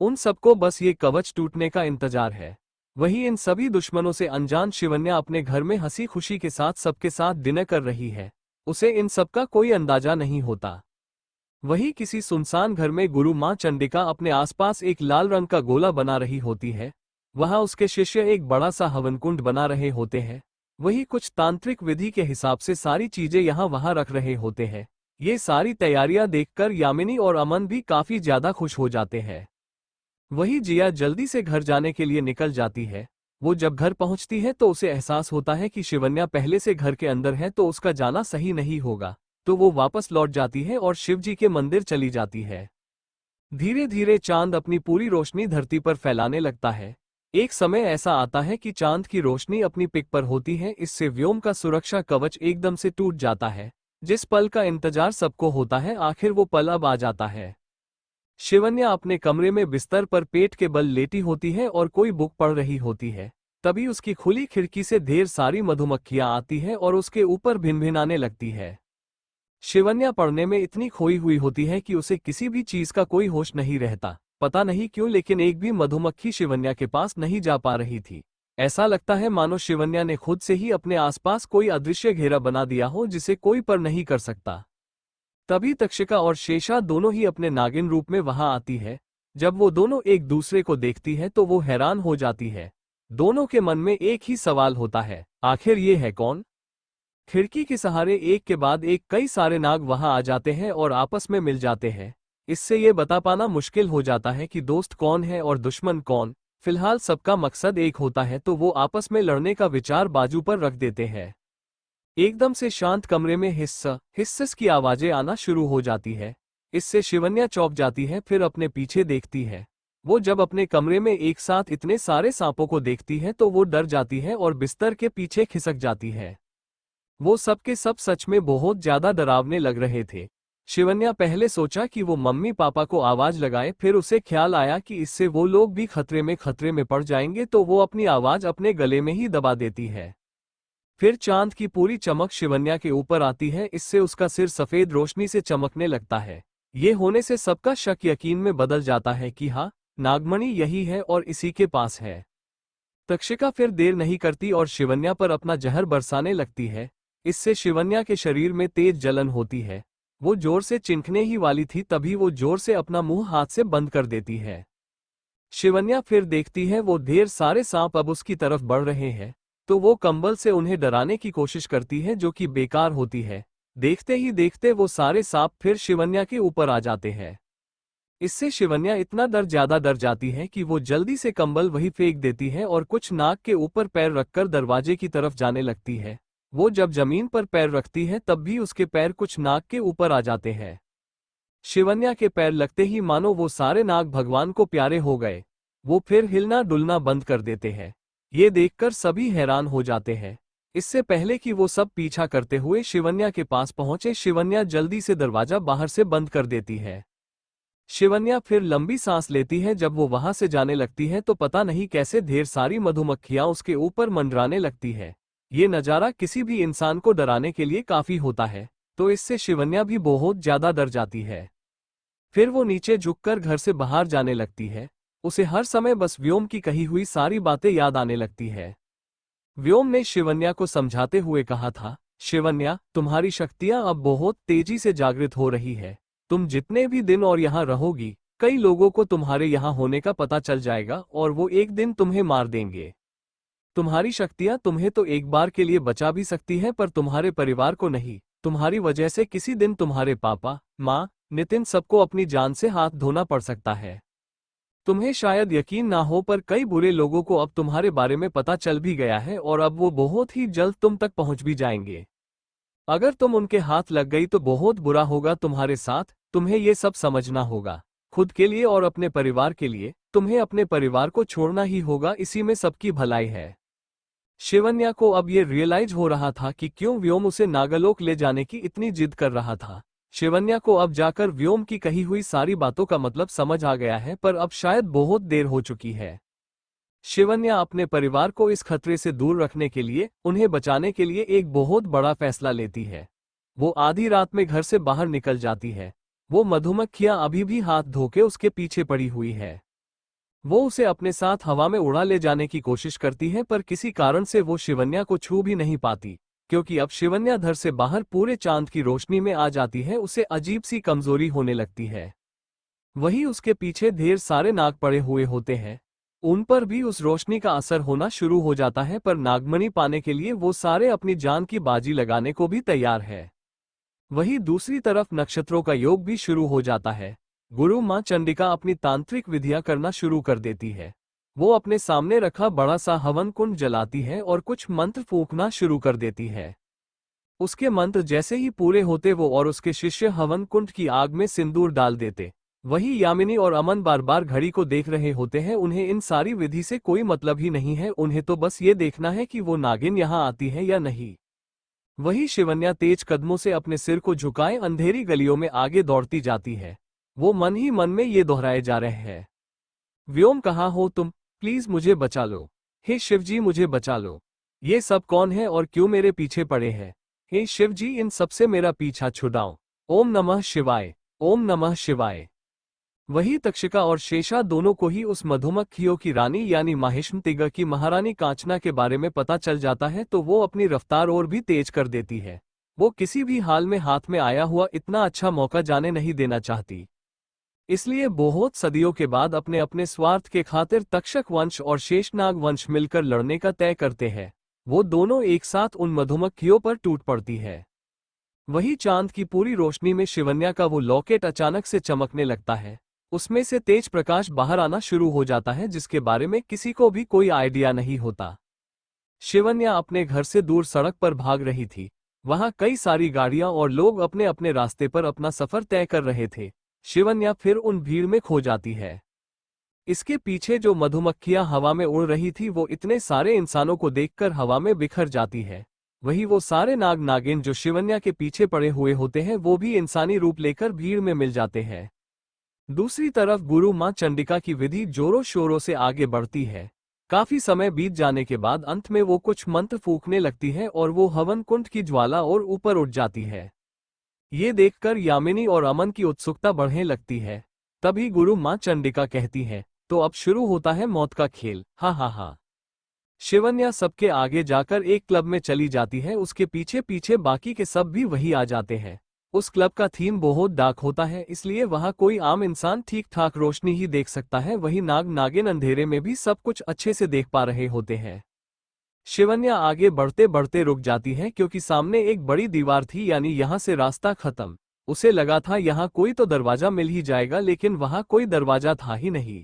उन सबको बस ये कवच टूटने का इंतजार है। वही इन सभी दुश्मनों से अनजान शिवन्या अपने घर में हंसी खुशी के साथ सबके साथ डिनर कर रही है। उसे इन सबका कोई अंदाजा नहीं होता। वही किसी सुनसान घर में गुरु माँ चंडिका अपने आसपास एक लाल रंग का गोला बना रही होती है। वहां उसके शिष्य एक बड़ा सा हवनकुंड बना रहे होते हैं। वही कुछ तांत्रिक विधि के हिसाब से सारी चीजें यहाँ वहां रख रहे होते हैं। ये सारी तैयारियां देखकर यामिनी और अमन भी काफी ज्यादा खुश हो जाते हैं। वही जिया जल्दी से घर जाने के लिए निकल जाती है। वो जब घर पहुंचती है तो उसे एहसास होता है कि शिवन्या पहले से घर के अंदर है, तो उसका जाना सही नहीं होगा। तो वो वापस लौट जाती है और शिवजी के मंदिर चली जाती है। धीरे धीरे चांद अपनी पूरी रोशनी धरती पर फैलाने लगता है। एक समय ऐसा आता है कि चांद की रोशनी अपनी पिक पर होती है। इससे व्योम का सुरक्षा कवच एकदम से टूट जाता है। जिस पल का इंतजार सबको होता है, आखिर वो पल अब आ जाता है। शिवन्या अपने कमरे में बिस्तर पर पेट के बल लेटी होती है और कोई बुक पढ़ रही होती है। तभी उसकी खुली खिड़की से ढेर सारी मधुमक्खियां आती है और उसके ऊपर भिनभिनाने लगती है। शिवन्या पढ़ने में इतनी खोई हुई होती है कि उसे किसी भी चीज का कोई होश नहीं रहता। पता नहीं क्यों, लेकिन एक भी मधुमक्खी शिवन्या के पास नहीं जा पा रही थी। ऐसा लगता है मानो शिवन्या ने खुद से ही अपने आसपास कोई अदृश्य घेरा बना दिया हो जिसे कोई पर नहीं कर सकता। तभी तक्षिका और शेषा दोनों ही अपने नागिन रूप में वहां आती है। जब वो दोनों एक दूसरे को देखती है तो वो हैरान हो जाती है। दोनों के मन में एक ही सवाल होता है, आखिर ये है कौन? खिड़की के सहारे एक के बाद एक कई सारे नाग वहां आ जाते हैं और आपस में मिल जाते हैं। इससे ये बता पाना मुश्किल हो जाता है कि दोस्त कौन है और दुश्मन कौन। फिलहाल सबका मकसद एक होता है, तो वो आपस में लड़ने का विचार बाजू पर रख देते हैं। एकदम से शांत कमरे में हिस्स की आवाजें आना शुरू हो जाती है। इससे शिवन्या चौंक जाती है, फिर अपने पीछे देखती है। वो जब अपने कमरे में एक साथ इतने सारे सांपों को देखती है तो वो डर जाती है और बिस्तर के पीछे खिसक जाती है। वो सब के सब सच में बहुत ज्यादा डरावने लग रहे थे। शिवन्या पहले सोचा कि वो मम्मी पापा को आवाज लगाए, फिर उसे ख्याल आया कि इससे वो लोग भी खतरे में पड़ जाएंगे, तो वो अपनी आवाज अपने गले में ही दबा देती है। फिर चांद की पूरी चमक शिवन्या के ऊपर आती है। इससे उसका सिर सफेद रोशनी से चमकने लगता है। ये होने से सबका शक यकीन में बदल जाता है कि हाँ, नागमणि यही है और इसी के पास है। तक्षिका फिर देर नहीं करती और शिवन्या पर अपना जहर बरसाने लगती है। इससे शिवन्या के शरीर में तेज जलन होती है। वो जोर से चिंखने ही वाली थी, तभी वो जोर से अपना मुंह हाथ से बंद कर देती है। शिवन्या फिर देखती है वो ढेर सारे सांप अब उसकी तरफ बढ़ रहे हैं, तो वो कंबल से उन्हें डराने की कोशिश करती है, जो कि बेकार होती है। देखते ही देखते वो सारे सांप फिर शिवन्या के ऊपर आ जाते हैं। इससे शिवन्या इतना ज्यादा डर जाती है कि वो जल्दी से कंबल वहीं फेंक देती है और कुछ नाक के ऊपर पैर रखकर दरवाजे की तरफ जाने लगती है। वो जब जमीन पर पैर रखती है तब भी उसके पैर कुछ नाक के ऊपर आ जाते हैं। शिवन्या के पैर लगते ही मानो वो सारे नाग भगवान को प्यारे हो गए। वो फिर हिलना डुलना बंद कर देते हैं। ये देखकर सभी हैरान हो जाते हैं। इससे पहले कि वो सब पीछा करते हुए शिवन्या के पास पहुंचे, शिवन्या जल्दी से दरवाजा बाहर से बंद कर देती है। शिवन्या फिर लंबी सांस लेती है। जब वो वहां से जाने लगती है तो पता नहीं कैसे ढेर सारी मधुमक्खियां उसके ऊपर मंडराने लगती है। ये नज़ारा किसी भी इंसान को डराने के लिए काफी होता है, तो इससे शिवन्या भी बहुत ज्यादा डर जाती है। फिर वो नीचे झुककर घर से बाहर जाने लगती है। उसे हर समय बस व्योम की कही हुई सारी बातें याद आने लगती है। व्योम ने शिवन्या को समझाते हुए कहा था, शिवन्या, तुम्हारी शक्तियां अब बहुत तेजी से जागृत हो रही है। तुम जितने भी दिन और यहाँ रहोगी, कई लोगों को तुम्हारे यहाँ होने का पता चल जाएगा और वो एक दिन तुम्हें मार देंगे। तुम्हारी शक्तियां तुम्हें तो एक बार के लिए बचा भी सकती है, पर तुम्हारे परिवार को नहीं। तुम्हारी वजह से किसी दिन तुम्हारे पापा, माँ, नितिन सबको अपनी जान से हाथ धोना पड़ सकता है। तुम्हें शायद यकीन ना हो, पर कई बुरे लोगों को अब तुम्हारे बारे में पता चल भी गया है और अब वो बहुत ही जल्द तुम तक पहुंच भी जाएंगे। अगर तुम उनके हाथ लग गई तो बहुत बुरा होगा तुम्हारे साथ। तुम्हें ये सब समझना होगा। खुद के लिए और अपने परिवार के लिए तुम्हें अपने परिवार को छोड़ना ही होगा, इसी में सबकी भलाई है। शिवन्या को अब ये रियलाइज हो रहा था कि क्यों व्योम उसे नागलोक ले जाने की इतनी जिद कर रहा था। शिवन्या को अब जाकर व्योम की कही हुई सारी बातों का मतलब समझ आ गया है, पर अब शायद बहुत देर हो चुकी है। शिवन्या अपने परिवार को इस खतरे से दूर रखने के लिए, उन्हें बचाने के लिए एक बहुत बड़ा फैसला लेती है। वो आधी रात में घर से बाहर निकल जाती है। वो मधुमक्खियां अभी भी हाथ धोके उसके पीछे पड़ी हुई है। वो उसे अपने साथ हवा में उड़ा ले जाने की कोशिश करती है, पर किसी कारण से वो शिवन्या को छू भी नहीं पाती, क्योंकि अब शिवन्या घर से बाहर पूरे चांद की रोशनी में आ जाती है। उसे अजीब सी कमजोरी होने लगती है। वहीं उसके पीछे ढेर सारे नाग पड़े हुए होते हैं। उन पर भी उस रोशनी का असर होना शुरू हो जाता है, पर नागमणि पाने के लिए वो सारे अपनी जान की बाजी लगाने को भी तैयार है। वहीं दूसरी तरफ नक्षत्रों का योग भी शुरू हो जाता है। गुरु मां चंडिका अपनी तांत्रिक विधियां करना शुरू कर देती है। वो अपने सामने रखा बड़ा सा हवन कुंड जलाती है और कुछ मंत्र फूंकना शुरू कर देती है। उसके मंत्र जैसे ही पूरे होते, वो और उसके शिष्य हवन कुंड की आग में सिंदूर डाल देते। वही यामिनी और अमन बार बार घड़ी को देख रहे होते हैं। उन्हें इन सारी विधि से कोई मतलब ही नहीं है। उन्हें तो बस ये देखना है कि वो नागिन यहाँ आती है या नहीं। वही शिवन्या तेज कदमों से अपने सिर को झुकाए अंधेरी गलियों में आगे दौड़ती जाती है। वो मन ही मन में ये दोहराए जा रहे हैं, व्योम कहाँ हो तुम, प्लीज मुझे बचा लो। हे शिवजी मुझे बचा लो। ये सब कौन है और क्यों मेरे पीछे पड़े हैं? हे शिवजी, इन सबसे मेरा पीछा छुड़ाओ। ओम नमः शिवाय, ओम नमः शिवाय। वही तक्षिका और शेषा दोनों को ही उस मधुमक्खियों की रानी यानी माहिष्मतिगा की महारानी कांचना के बारे में पता चल जाता है, तो वो अपनी रफ्तार और भी तेज कर देती है। वो किसी भी हाल में हाथ में आया हुआ इतना अच्छा मौका जाने नहीं देना चाहती। इसलिए बहुत सदियों के बाद अपने अपने स्वार्थ के खातिर तक्षक वंश और शेषनाग वंश मिलकर लड़ने का तय करते हैं। वो दोनों एक साथ उन मधुमक्खियों पर टूट पड़ती है। वही चांद की पूरी रोशनी में शिवन्या का वो लॉकेट अचानक से चमकने लगता है। उसमें से तेज प्रकाश बाहर आना शुरू हो जाता है, जिसके बारे में किसी को भी कोई आइडिया नहीं होता। शिवन्या अपने घर से दूर सड़क पर भाग रही थी। वहां कई सारी गाड़ियां और लोग अपने अपने रास्ते पर अपना सफर तय कर रहे थे। शिवन्या फिर उन भीड़ में खो जाती है। इसके पीछे जो मधुमक्खियां हवा में उड़ रही थी, वो इतने सारे इंसानों को देखकर हवा में बिखर जाती है। वही वो सारे नाग नागिन जो शिवन्या के पीछे पड़े हुए होते हैं, वो भी इंसानी रूप लेकर भीड़ में मिल जाते हैं। दूसरी तरफ गुरु मां चंडिका की विधि जोरों शोरों से आगे बढ़ती है। काफी समय बीत जाने के बाद अंत में वो कुछ मंत्र फूंकने लगती है और वो हवन कुंड की ज्वाला और ऊपर उठ जाती है। ये देखकर यामिनी और अमन की उत्सुकता बढ़ने लगती है। तभी गुरु माँ चंडिका कहती है, तो अब शुरू होता है मौत का खेल, हा हा हा। शिवन्या सबके आगे जाकर एक क्लब में चली जाती है, उसके पीछे पीछे बाकी के सब भी वही आ जाते हैं। उस क्लब का थीम बहुत डार्क होता है, इसलिए वहां कोई आम इंसान ठीक ठाक रोशनी ही देख सकता है, वही नाग नागिन अंधेरे में भी सब कुछ अच्छे से देख पा रहे होते हैं। शिवन्या आगे बढ़ते बढ़ते रुक जाती है क्योंकि सामने एक बड़ी दीवार थी, यानी यहाँ से रास्ता खत्म। उसे लगा था यहाँ कोई तो दरवाजा मिल ही जाएगा, लेकिन वहां कोई दरवाजा था ही नहीं।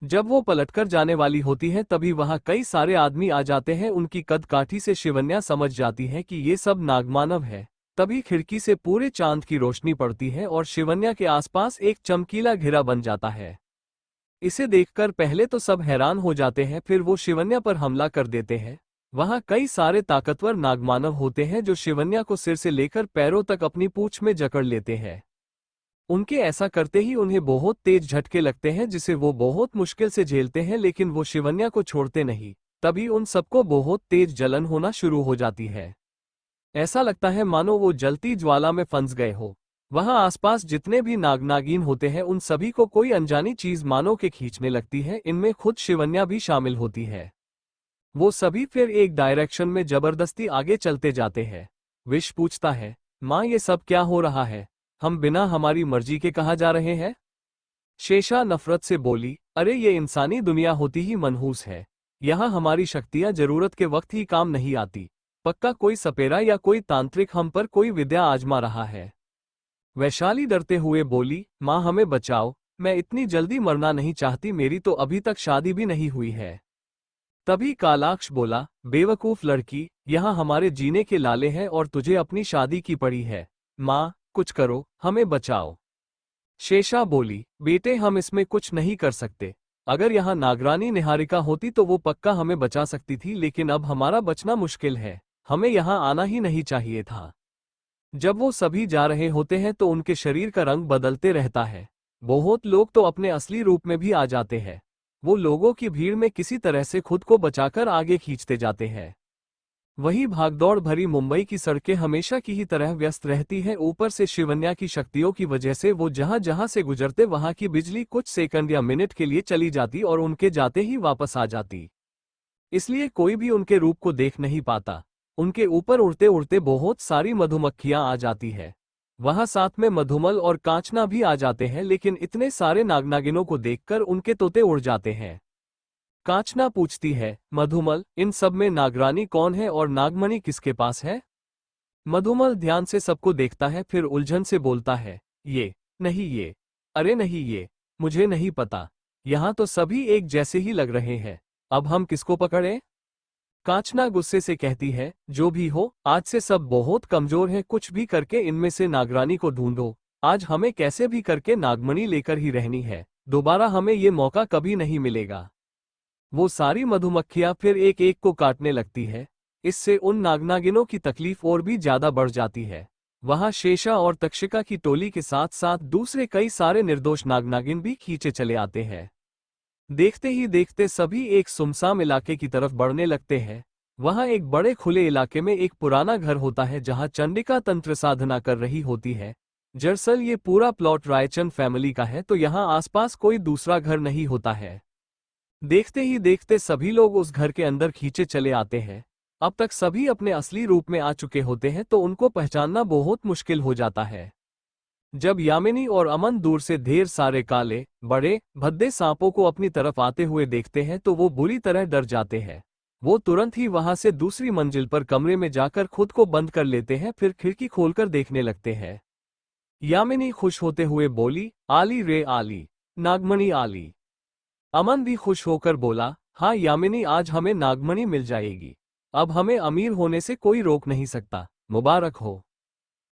जब वो पलटकर जाने वाली होती है तभी वहां कई सारे आदमी आ जाते हैं। उनकी कदकाठी से शिवन्या समझ जाती है कि ये सब नागमानव है। तभी खिड़की से पूरे चांद की रोशनी पड़ती है और शिवन्या के आसपास एक चमकीला घेरा बन जाता है। इसे देखकर पहले तो सब हैरान हो जाते हैं, फिर वो शिवन्या पर हमला कर देते हैं। वहां कई सारे ताकतवर नागमानव होते हैं जो शिवन्या को सिर से लेकर पैरों तक अपनी पूंछ में जकड़ लेते हैं। उनके ऐसा करते ही उन्हें बहुत तेज झटके लगते हैं, जिसे वो बहुत मुश्किल से झेलते हैं, लेकिन वो शिवन्या को छोड़ते नहीं। तभी उन सबको बहुत तेज जलन होना शुरू हो जाती है। ऐसा लगता है मानो वो जलती ज्वाला में फंस गए हो। वहां आसपास जितने भी नागनागिन होते हैं उन सभी को कोई अनजानी चीज मानो के खींचने लगती है, इनमें खुद शिवन्या भी शामिल होती है। वो सभी फिर एक डायरेक्शन में जबरदस्ती आगे चलते जाते हैं। विश पूछता है, माँ ये सब क्या हो रहा है? हम बिना हमारी मर्जी के कहाँ जा रहे हैं? शेषा नफरत से बोली, अरे ये इंसानी दुनिया होती ही मनहूस है। यहाँ हमारी शक्तियाँ जरूरत के वक्त ही काम नहीं आती। पक्का कोई सपेरा या कोई तांत्रिक हम पर कोई विद्या आजमा रहा है। वैशाली डरते हुए बोली, माँ हमें बचाओ, मैं इतनी जल्दी मरना नहीं चाहती, मेरी तो अभी तक शादी भी नहीं हुई है। तभी कालाक्ष बोला, बेवकूफ लड़की, यहाँ हमारे जीने के लाले हैं और तुझे अपनी शादी की पड़ी है। माँ कुछ करो, हमें बचाओ। शेषा बोली, बेटे हम इसमें कुछ नहीं कर सकते। अगर यहाँ नागरानी निहारिका होती तो वो पक्का हमें बचा सकती थी, लेकिन अब हमारा बचना मुश्किल है। हमें यहाँ आना ही नहीं चाहिए था। जब वो सभी जा रहे होते हैं तो उनके शरीर का रंग बदलते रहता है। बहुत लोग तो अपने असली रूप में भी आ जाते हैं। वो लोगों की भीड़ में किसी तरह से खुद को बचाकर आगे खींचते जाते हैं। वही भागदौड़ भरी मुंबई की सड़कें हमेशा की ही तरह व्यस्त रहती हैं। ऊपर से शिवन्या की शक्तियों की वजह से वो जहां जहां से गुजरते वहां की बिजली कुछ सेकंड या मिनट के लिए चली जाती और उनके जाते ही वापस आ जाती। इसलिए कोई भी उनके रूप को देख नहीं पाता। उनके ऊपर उड़ते उड़ते बहुत सारी मधुमक्खियां आ जाती है। वहां साथ में मधुमल और कांचना भी आ जाते हैं, लेकिन इतने सारे नागनागिनों को देखकर उनके तोते उड़ जाते हैं। कांचना पूछती है, मधुमल इन सब में नागरानी कौन है और नागमणि किसके पास है? मधुमल ध्यान से सबको देखता है, फिर उलझन से बोलता है, ये नहीं, ये अरे नहीं, ये मुझे नहीं पता। यहाँ तो सभी एक जैसे ही लग रहे हैं। अब हम किसको पकड़े? कांचना गुस्से से कहती है, जो भी हो, आज से सब बहुत कमजोर हैं, कुछ भी करके इनमें से नागरानी को ढूंढो। आज हमें कैसे भी करके नागमणि लेकर ही रहनी है। दोबारा हमें ये मौका कभी नहीं मिलेगा। वो सारी मधुमक्खियां फिर एक एक को काटने लगती है। इससे उन नागनागिनों की तकलीफ और भी ज्यादा बढ़ जाती है। वहां शेषा और तक्षिका की टोली के साथ साथ दूसरे कई सारे निर्दोष नागनागिन भी खींचे चले आते हैं। देखते ही देखते सभी एक सुमसाम इलाके की तरफ बढ़ने लगते हैं। वहां एक बड़े खुले इलाके में एक पुराना घर होता है जहां चंडिका तंत्र साधना कर रही होती है। दरअसल ये पूरा प्लॉट रायचंद फैमिली का है, तो यहाँ आसपास कोई दूसरा घर नहीं होता है। देखते ही देखते सभी लोग उस घर के अंदर खींचे चले आते हैं। अब तक सभी अपने असली रूप में आ चुके होते हैं, तो उनको पहचानना बहुत मुश्किल हो जाता है। जब यामिनी और अमन दूर से ढेर सारे काले बड़े भद्दे सांपों को अपनी तरफ आते हुए देखते हैं तो वो बुरी तरह डर जाते हैं। वो तुरंत ही वहां से दूसरी मंजिल पर कमरे में जाकर खुद को बंद कर लेते हैं, फिर खिड़की खोलकर देखने लगते हैं। यामिनी खुश होते हुए बोली, आली रे आली, नागमणि आली। अमन भी खुश होकर बोला, हाँ यामिनी, आज हमें नागमणि मिल जाएगी। अब हमें अमीर होने से कोई रोक नहीं सकता, मुबारक हो।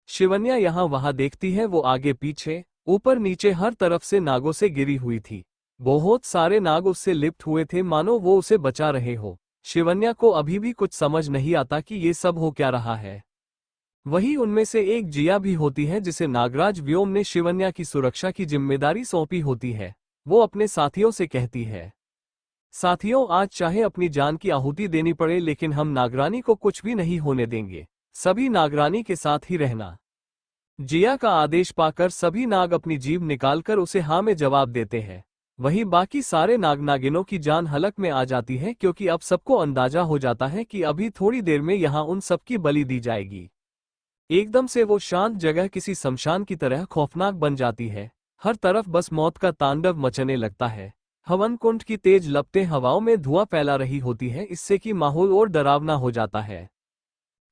शिवन्या यहाँ वहां देखती है, वो आगे पीछे ऊपर नीचे हर तरफ से नागों से गिरी हुई थी। बहुत सारे नाग उससे लिप्त हुए थे, मानो वो उसे बचा रहे हो। शिवन्या को अभी भी कुछ समझ नहीं आता कि ये सब हो क्या रहा है। वही उनमें से एक जिया भी होती है, जिसे नागराज व्योम ने शिवन्या की सुरक्षा की जिम्मेदारी सौंपी होती है। वो अपने साथियों से कहती है, साथियों, आज चाहे अपनी जान की आहुति देनी पड़े, लेकिन हम नागरानी को कुछ भी नहीं होने देंगे। सभी नागरानी के साथ ही रहना। जिया का आदेश पाकर सभी नाग अपनी जीभ निकालकर उसे हाँ में जवाब देते हैं। वहीं बाकी सारे नाग नागिनों की जान हलक में आ जाती है, क्योंकि अब सबको अंदाजा हो जाता है कि अभी थोड़ी देर में यहाँ उन सबकी बलि दी जाएगी। एकदम से वो शांत जगह किसी शमशान की तरह खौफनाक बन जाती है। हर तरफ बस मौत का तांडव मचने लगता है। हवन कुंड की तेज लपटें हवाओं में धुआं फैला रही होती है, इससे कि माहौल और डरावना हो जाता है।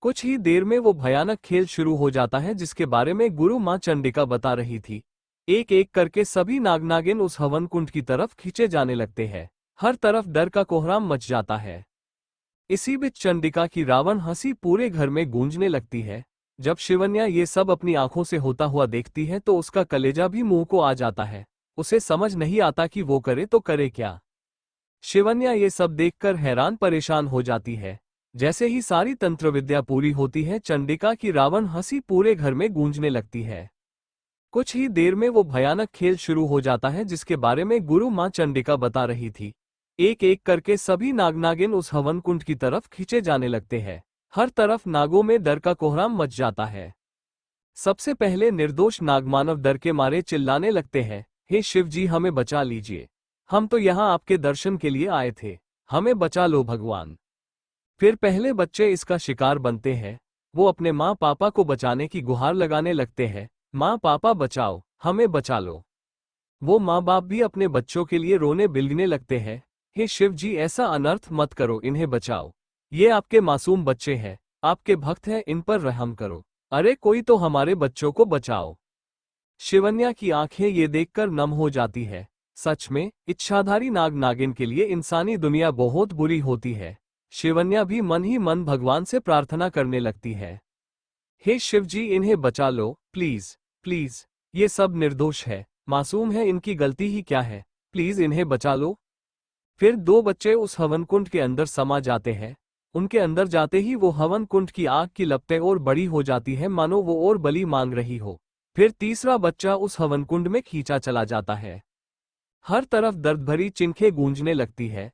कुछ ही देर में वो भयानक खेल शुरू हो जाता है जिसके बारे में गुरु माँ चंडिका बता रही थी। एक एक करके सभी नागनागिन उस हवन कुंड की तरफ खींचे जाने लगते हैं। हर तरफ डर का कोहराम मच जाता है। इसी बीच चंडिका की रावण हंसी पूरे घर में गूंजने लगती है। जब शिवन्या ये सब अपनी आंखों से होता हुआ देखती है तो उसका कलेजा भी मुंह को आ जाता है। उसे समझ नहीं आता कि वो करे तो करे क्या। शिवन्या ये सब देखकर हैरान परेशान हो जाती है। जैसे ही सारी तंत्र विद्या पूरी होती है, चंडिका की रावण हंसी पूरे घर में गूंजने लगती है। कुछ ही देर में वो भयानक खेल शुरू हो जाता है जिसके बारे में गुरु माँ चंडिका बता रही थी। एक एक करके सभी नागनागिन उस हवन कुंड की तरफ खींचे जाने लगते हैं। हर तरफ नागों में डर का कोहराम मच जाता है। सबसे पहले निर्दोष नागमानव डर के मारे चिल्लाने लगते हैं, हे शिव जी, हमें बचा लीजिए। हम तो यहाँ आपके दर्शन के लिए आए थे, हमें बचा लो भगवान। फिर पहले बच्चे इसका शिकार बनते हैं। वो अपने माँ पापा को बचाने की गुहार लगाने लगते हैं, माँ पापा बचाओ, हमें बचा लो। वो माँ बाप भी अपने बच्चों के लिए रोने बिलखने लगते हैं, हे शिव जी, ऐसा अनर्थ मत करो, इन्हें बचाओ। ये आपके मासूम बच्चे हैं, आपके भक्त हैं, इन पर रहम करो। अरे कोई तो हमारे बच्चों को बचाओ। शिवन्या की आंखें ये देखकर नम हो जाती है। सच में इच्छाधारी नाग नागिन के लिए इंसानी दुनिया बहुत बुरी होती है। शिवन्या भी मन ही मन भगवान से प्रार्थना करने लगती है, हे शिव जी, इन्हें बचा लो, प्लीज प्लीज। ये सब निर्दोष है, मासूम है, इनकी गलती ही क्या है, प्लीज इन्हें बचा लो। फिर दो बच्चे उस हवन कुंड के अंदर समा जाते हैं। उनके अंदर जाते ही वो हवन कुंड की आग की लपटें और बड़ी हो जाती है, मानो वो और बलि मांग रही हो। फिर तीसरा बच्चा उस हवन कुंड में खींचा चला जाता है। हर तरफ दर्द भरी चिंखें गूंजने लगती है।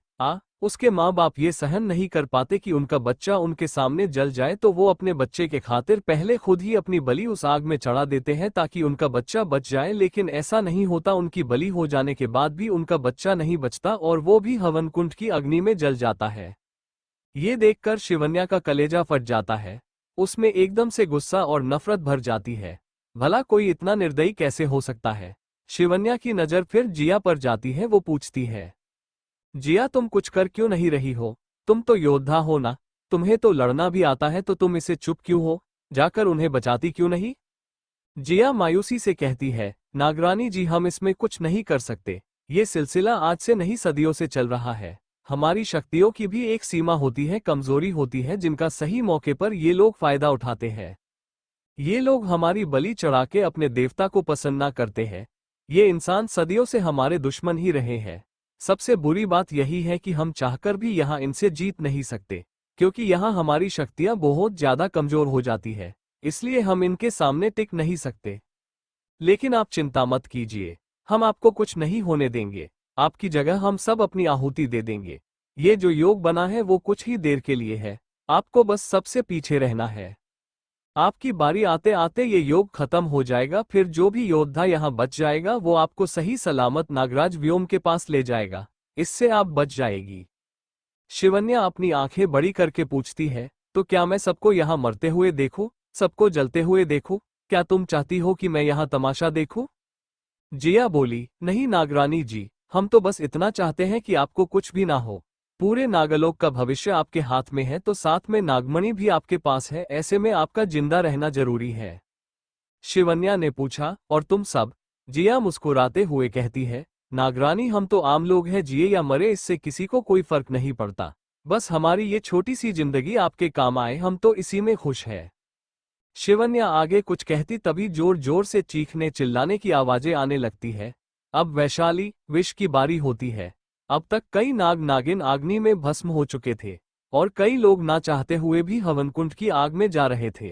उसके माँ बाप ये सहन नहीं कर पाते कि उनका बच्चा उनके सामने जल जाए, तो वो अपने बच्चे के खातिर पहले खुद ही अपनी बलि उस आग में चढ़ा देते हैं ताकि उनका बच्चा बच जाए। लेकिन ऐसा नहीं होता, उनकी बलि हो जाने के बाद भी उनका बच्चा नहीं बचता और वो भी हवन कुंड की अग्नि में जल जाता है। ये देखकर शिवन्या का कलेजा फट जाता है। उसमें एकदम से गुस्सा और नफरत भर जाती है। भला कोई इतना निर्दयी कैसे हो सकता है। शिवन्या की नजर फिर जिया पर जाती है। वो पूछती है, जिया, तुम कुछ कर क्यों नहीं रही हो? तुम तो योद्धा हो ना, तुम्हें तो लड़ना भी आता है, तो तुम इसे चुप क्यों हो? जाकर उन्हें बचाती क्यों नहीं? जिया मायूसी से कहती है, नागरानी जी, हम इसमें कुछ नहीं कर सकते। ये सिलसिला आज से नहीं, सदियों से चल रहा है। हमारी शक्तियों की भी एक सीमा होती है, कमजोरी होती है, जिनका सही मौके पर ये लोग फायदा उठाते हैं। ये लोग हमारी बलि चढ़ा के अपने देवता को प्रसन्न करते हैं। ये इंसान सदियों से हमारे दुश्मन ही रहे हैं। सबसे बुरी बात यही है कि हम चाहकर भी यहाँ इनसे जीत नहीं सकते, क्योंकि यहाँ हमारी शक्तियाँ बहुत ज्यादा कमजोर हो जाती है, इसलिए हम इनके सामने टिक नहीं सकते। लेकिन आप चिंता मत कीजिए, हम आपको कुछ नहीं होने देंगे। आपकी जगह हम सब अपनी आहुति दे देंगे। ये जो योग बना है वो कुछ ही देर के लिए है, आपको बस सबसे पीछे रहना है। आपकी बारी आते आते ये योग खत्म हो जाएगा। फिर जो भी योद्धा यहाँ बच जाएगा वो आपको सही सलामत नागराज व्योम के पास ले जाएगा। इससे आप बच जाएगी। शिवन्या अपनी आंखें बड़ी करके पूछती है, तो क्या मैं सबको यहाँ मरते हुए देखूं, सबको जलते हुए देखूं? क्या तुम चाहती हो कि मैं यहाँ तमाशा देखूं? जिया बोली, नहीं नागरानी जी, हम तो बस इतना चाहते हैं कि आपको कुछ भी ना हो। पूरे नागलोक का भविष्य आपके हाथ में है, तो साथ में नागमणि भी आपके पास है, ऐसे में आपका जिंदा रहना जरूरी है। शिवन्या ने पूछा, और तुम सब? जिया मुस्कुराते हुए कहती है, नागरानी, हम तो आम लोग हैं, जिए या मरे इससे किसी को कोई फर्क नहीं पड़ता। बस हमारी ये छोटी सी जिंदगी आपके काम आए, हम तो इसी में खुश है। शिवन्या आगे कुछ कहती तभी जोर जोर से चीखने चिल्लाने की आवाजें आने लगती है। अब वैशाली विष की बारी होती है। अब तक कई नाग नागिन अग्नि में भस्म हो चुके थे और कई लोग ना चाहते हुए भी हवनकुंड की आग में जा रहे थे।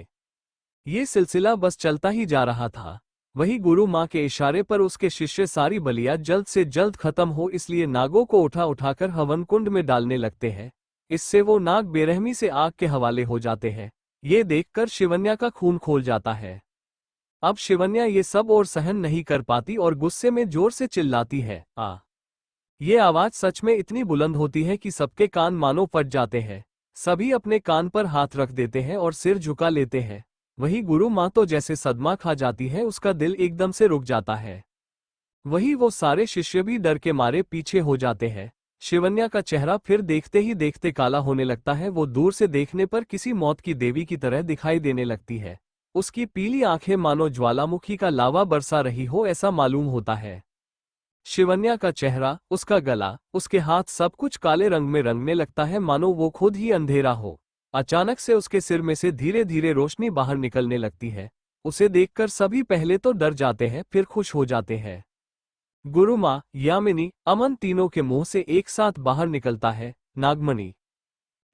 ये सिलसिला बस चलता ही जा रहा था। वही गुरु माँ के इशारे पर उसके शिष्य सारी बलिया जल्द से जल्द खत्म हो, इसलिए नागों को उठा उठाकर हवनकुंड में डालने लगते हैं। इससे वो नाग बेरहमी से आग के हवाले हो जाते हैं। ये देखकर शिवन्या का खून खोल जाता है। अब शिवन्या ये सब और सहन नहीं कर पाती और गुस्से में जोर से चिल्लाती है, आ। ये आवाज सच में इतनी बुलंद होती है कि सबके कान मानो फट जाते हैं। सभी अपने कान पर हाथ रख देते हैं और सिर झुका लेते हैं। वही गुरु माँ तो जैसे सदमा खा जाती है, उसका दिल एकदम से रुक जाता है। वही वो सारे शिष्य भी डर के मारे पीछे हो जाते हैं। शिवन्या का चेहरा फिर देखते ही देखते काला होने लगता है। वो दूर से देखने पर किसी मौत की देवी की तरह दिखाई देने लगती है। उसकी पीली आंखें मानो ज्वालामुखी का लावा बरसा रही हो ऐसा मालूम होता है। शिवन्या का चेहरा, उसका गला, उसके हाथ सब कुछ काले रंग में रंगने लगता है, मानो वो खुद ही अंधेरा हो। अचानक से उसके सिर में से धीरे धीरे रोशनी बाहर निकलने लगती है। उसे देखकर सभी पहले तो डर जाते हैं, फिर खुश हो जाते हैं। गुरु माँ, यामिनी, अमन तीनों के मुंह से एक साथ बाहर निकलता है, नागमणि।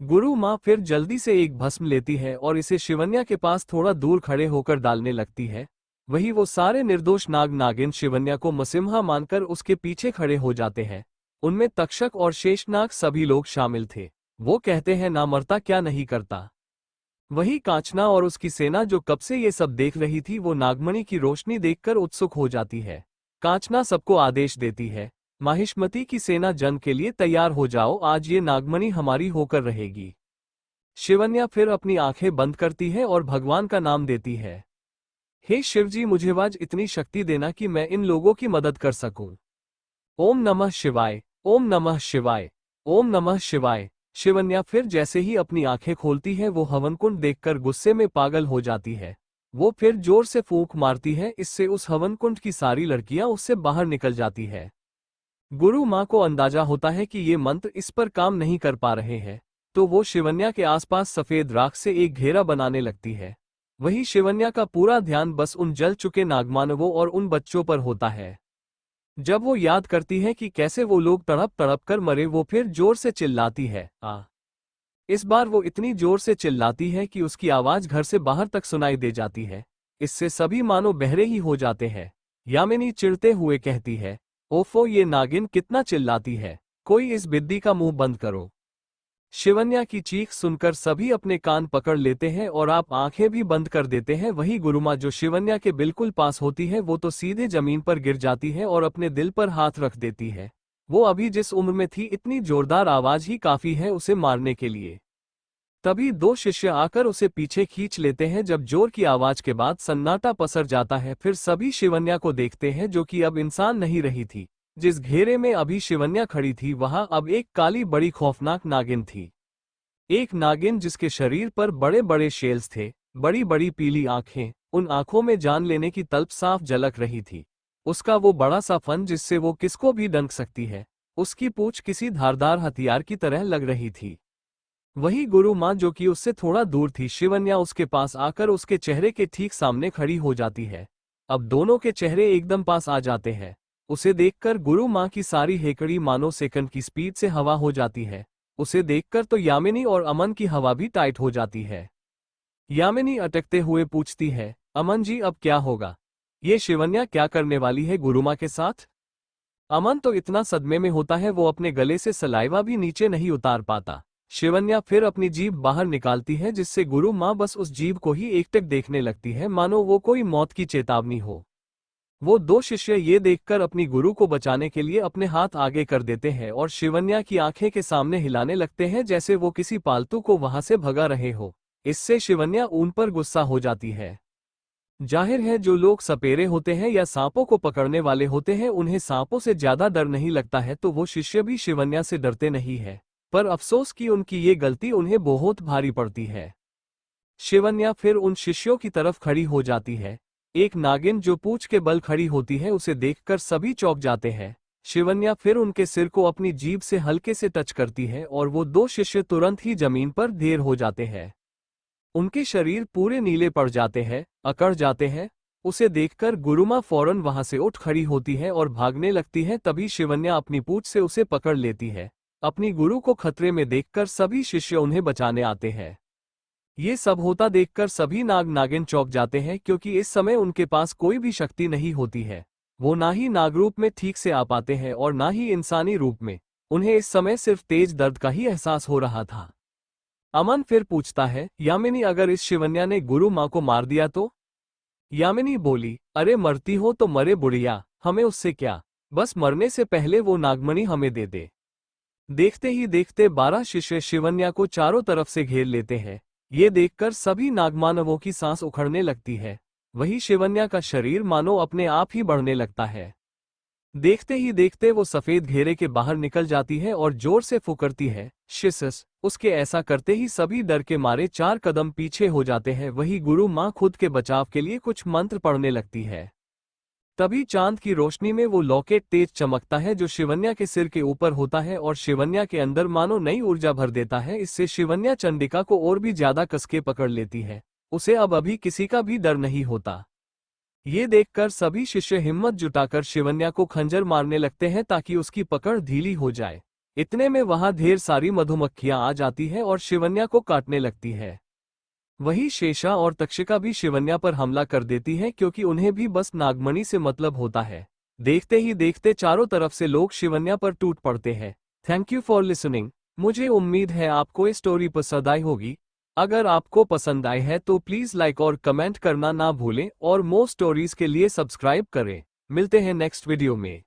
गुरु माँ फिर जल्दी से एक भस्म लेती है और इसे शिवन्या के पास थोड़ा दूर खड़े होकर डालने लगती है। वही वो सारे निर्दोष नाग नागिन शिवन्या को मसिम्हा मानकर उसके पीछे खड़े हो जाते हैं। उनमें तक्षक और शेषनाग सभी लोग शामिल थे। वो कहते हैं, ना मरता क्या नहीं करता। वही कांचना और उसकी सेना जो कब से ये सब देख रही थी, वो नागमणि की रोशनी देखकर उत्सुक हो जाती है। कांचना सबको आदेश देती है, माहिष्मति की सेना जंग के लिए तैयार हो जाओ, आज ये नागमणि हमारी होकर रहेगी। शिवन्या फिर अपनी आंखें बंद करती है और भगवान का नाम देती है, हे शिवजी, मुझे आज इतनी शक्ति देना कि मैं इन लोगों की मदद कर सकूं। ओम नमः शिवाय, ओम नमः शिवाय, ओम नमः शिवाय। शिवन्या फिर जैसे ही अपनी आंखें खोलती है, वो हवनकुंड देखकर गुस्से में पागल हो जाती है। वो फिर जोर से फूंक मारती है, इससे उस हवनकुंड की सारी लड़कियां उससे बाहर निकल जाती है। गुरु माँ को अंदाजा होता है कि ये मंत्र इस पर काम नहीं कर पा रहे हैं, तो वो शिवन्या के आसपास सफेद राख से एक घेरा बनाने लगती है। वही शिवन्या का पूरा ध्यान बस उन जल चुके नागमानवों और उन बच्चों पर होता है। जब वो याद करती है कि कैसे वो लोग तड़प तड़प कर मरे, वो फिर जोर से चिल्लाती है, आ। इस बार वो इतनी जोर से चिल्लाती है कि उसकी आवाज घर से बाहर तक सुनाई दे जाती है। इससे सभी मानो बहरे ही हो जाते हैं। यामिनी चिढ़ते हुए कहती है, ओफो, ये नागिन कितना चिल्लाती है, कोई इस बिद्दी का मुंह बंद करो। शिवन्या की चीख सुनकर सभी अपने कान पकड़ लेते हैं और आप आंखें भी बंद कर देते हैं। वही गुरुमा जो शिवन्या के बिल्कुल पास होती है, वो तो सीधे जमीन पर गिर जाती है और अपने दिल पर हाथ रख देती है। वो अभी जिस उम्र में थी, इतनी जोरदार आवाज ही काफी है उसे मारने के लिए। तभी दो शिष्य आकर उसे पीछे खींच लेते हैं। जब जोर की आवाज के बाद सन्नाटा पसर जाता है, फिर सभी शिवन्या को देखते हैं, जो कि अब इंसान नहीं रही थी। जिस घेरे में अभी शिवन्या खड़ी थी, वहां अब एक काली बड़ी खौफनाक नागिन थी। एक नागिन जिसके शरीर पर बड़े बड़े शेल्स थे, बड़ी बड़ी पीली आंखें, उन आंखों में जान लेने की तलब साफ झलक रही थी। उसका वो बड़ा सा फन जिससे वो किसको भी डंक सकती है। उसकी पूंछ किसी धारदार हथियार की तरह लग रही थी। वही गुरु माँ जो कि उससे थोड़ा दूर थी, शिवन्या उसके पास आकर उसके चेहरे के ठीक सामने खड़ी हो जाती है। अब दोनों के चेहरे एकदम पास आ जाते हैं। उसे देखकर गुरु माँ की सारी हेकड़ी मानो सेकंड की स्पीड से हवा हो जाती है। उसे देखकर तो यामिनी और अमन की हवा भी टाइट हो जाती है। यामिनी अटकते हुए पूछती है, अमन जी, अब क्या होगा? ये शिवन्या क्या करने वाली है गुरु माँ के साथ? अमन तो इतना सदमे में होता है, वो अपने गले से सलाइवा भी नीचे नहीं उतार पाता। शिवन्या फिर अपनी जीभ बाहर निकालती है, जिससे गुरु माँ बस उस जीभ को ही एकटक देखने लगती है, मानो वो कोई मौत की चेतावनी हो। वो दो शिष्य ये देखकर अपनी गुरु को बचाने के लिए अपने हाथ आगे कर देते हैं और शिवन्या की आंखें के सामने हिलाने लगते हैं, जैसे वो किसी पालतू को वहां से भगा रहे हो। इससे शिवन्या उन पर गुस्सा हो जाती है। जाहिर है, जो लोग सपेरे होते हैं या सांपों को पकड़ने वाले होते हैं, उन्हें सांपों से ज्यादा डर नहीं लगता है, तो वो शिष्य भी शिवन्या से डरते नहीं है। पर अफसोस कि उनकी ये गलती उन्हें बहुत भारी पड़ती है। शिवन्या फिर उन शिष्यों की तरफ खड़ी हो जाती है। एक नागिन जो पूंछ के बल खड़ी होती है, उसे देखकर सभी चौंक जाते हैं। शिवन्या फिर उनके सिर को अपनी जीभ से हल्के से टच करती है और वो दो शिष्य तुरंत ही जमीन पर ढेर हो जाते हैं। उनके शरीर पूरे नीले पड़ जाते हैं, अकड़ जाते हैं। उसे देखकर गुरुमा फौरन वहां से उठ खड़ी होती है और भागने लगती है। तभी शिवन्या अपनी पूंछ से उसे पकड़ लेती है। अपनी गुरु को खतरे में देखकर सभी शिष्य उन्हें बचाने आते हैं। ये सब होता देखकर सभी नाग नागिन चौंक जाते हैं, क्योंकि इस समय उनके पास कोई भी शक्ति नहीं होती है। वो ना ही नागरूप में ठीक से आ पाते हैं और ना ही इंसानी रूप में। उन्हें इस समय सिर्फ तेज दर्द का ही एहसास हो रहा था। अमन फिर पूछता है, यामिनी, अगर इस शिवन्या ने गुरु माँ को मार दिया तो? यामिनी बोली, अरे मरती हो तो मरे बुढ़िया, हमें उससे क्या, बस मरने से पहले वो नागमणि हमें दे दे। देखते ही देखते 12 शिष्य शिवन्या को चारों तरफ से घेर लेते हैं। ये देखकर सभी नागमानवों की सांस उखड़ने लगती है। वही शिवन्या का शरीर मानो अपने आप ही बढ़ने लगता है। देखते ही देखते वो सफेद घेरे के बाहर निकल जाती है और जोर से फुकरती है, शिसस। उसके ऐसा करते ही सभी डर के मारे 4 कदम पीछे हो जाते हैं। वही गुरु माँ खुद के बचाव के लिए कुछ मंत्र पढ़ने लगती है। तभी चांद की रोशनी में वो लॉकेट तेज चमकता है जो शिवन्या के सिर के ऊपर होता है और शिवन्या के अंदर मानो नई ऊर्जा भर देता है। इससे शिवन्या चंडिका को और भी ज्यादा कसके पकड़ लेती है। उसे अब अभी किसी का भी डर नहीं होता। ये देखकर सभी शिष्य हिम्मत जुटाकर शिवन्या को खंजर मारने लगते हैं ताकि उसकी पकड़ ढीली हो जाए। इतने में वहां ढेर सारी मधुमक्खियां आ जाती है और शिवन्या को काटने लगती है। वही शेषा और तक्षिका भी शिवन्या पर हमला कर देती है क्योंकि उन्हें भी बस नागमणि से मतलब होता है। देखते ही देखते चारों तरफ से लोग शिवन्या पर टूट पड़ते हैं। Thank you for listening. मुझे उम्मीद है आपको ये स्टोरी पसंद आई होगी। अगर आपको पसंद आई है तो प्लीज लाइक और कमेंट करना ना भूलें और मोर स्टोरीज के लिए सब्सक्राइब करें। मिलते हैं नेक्स्ट वीडियो में।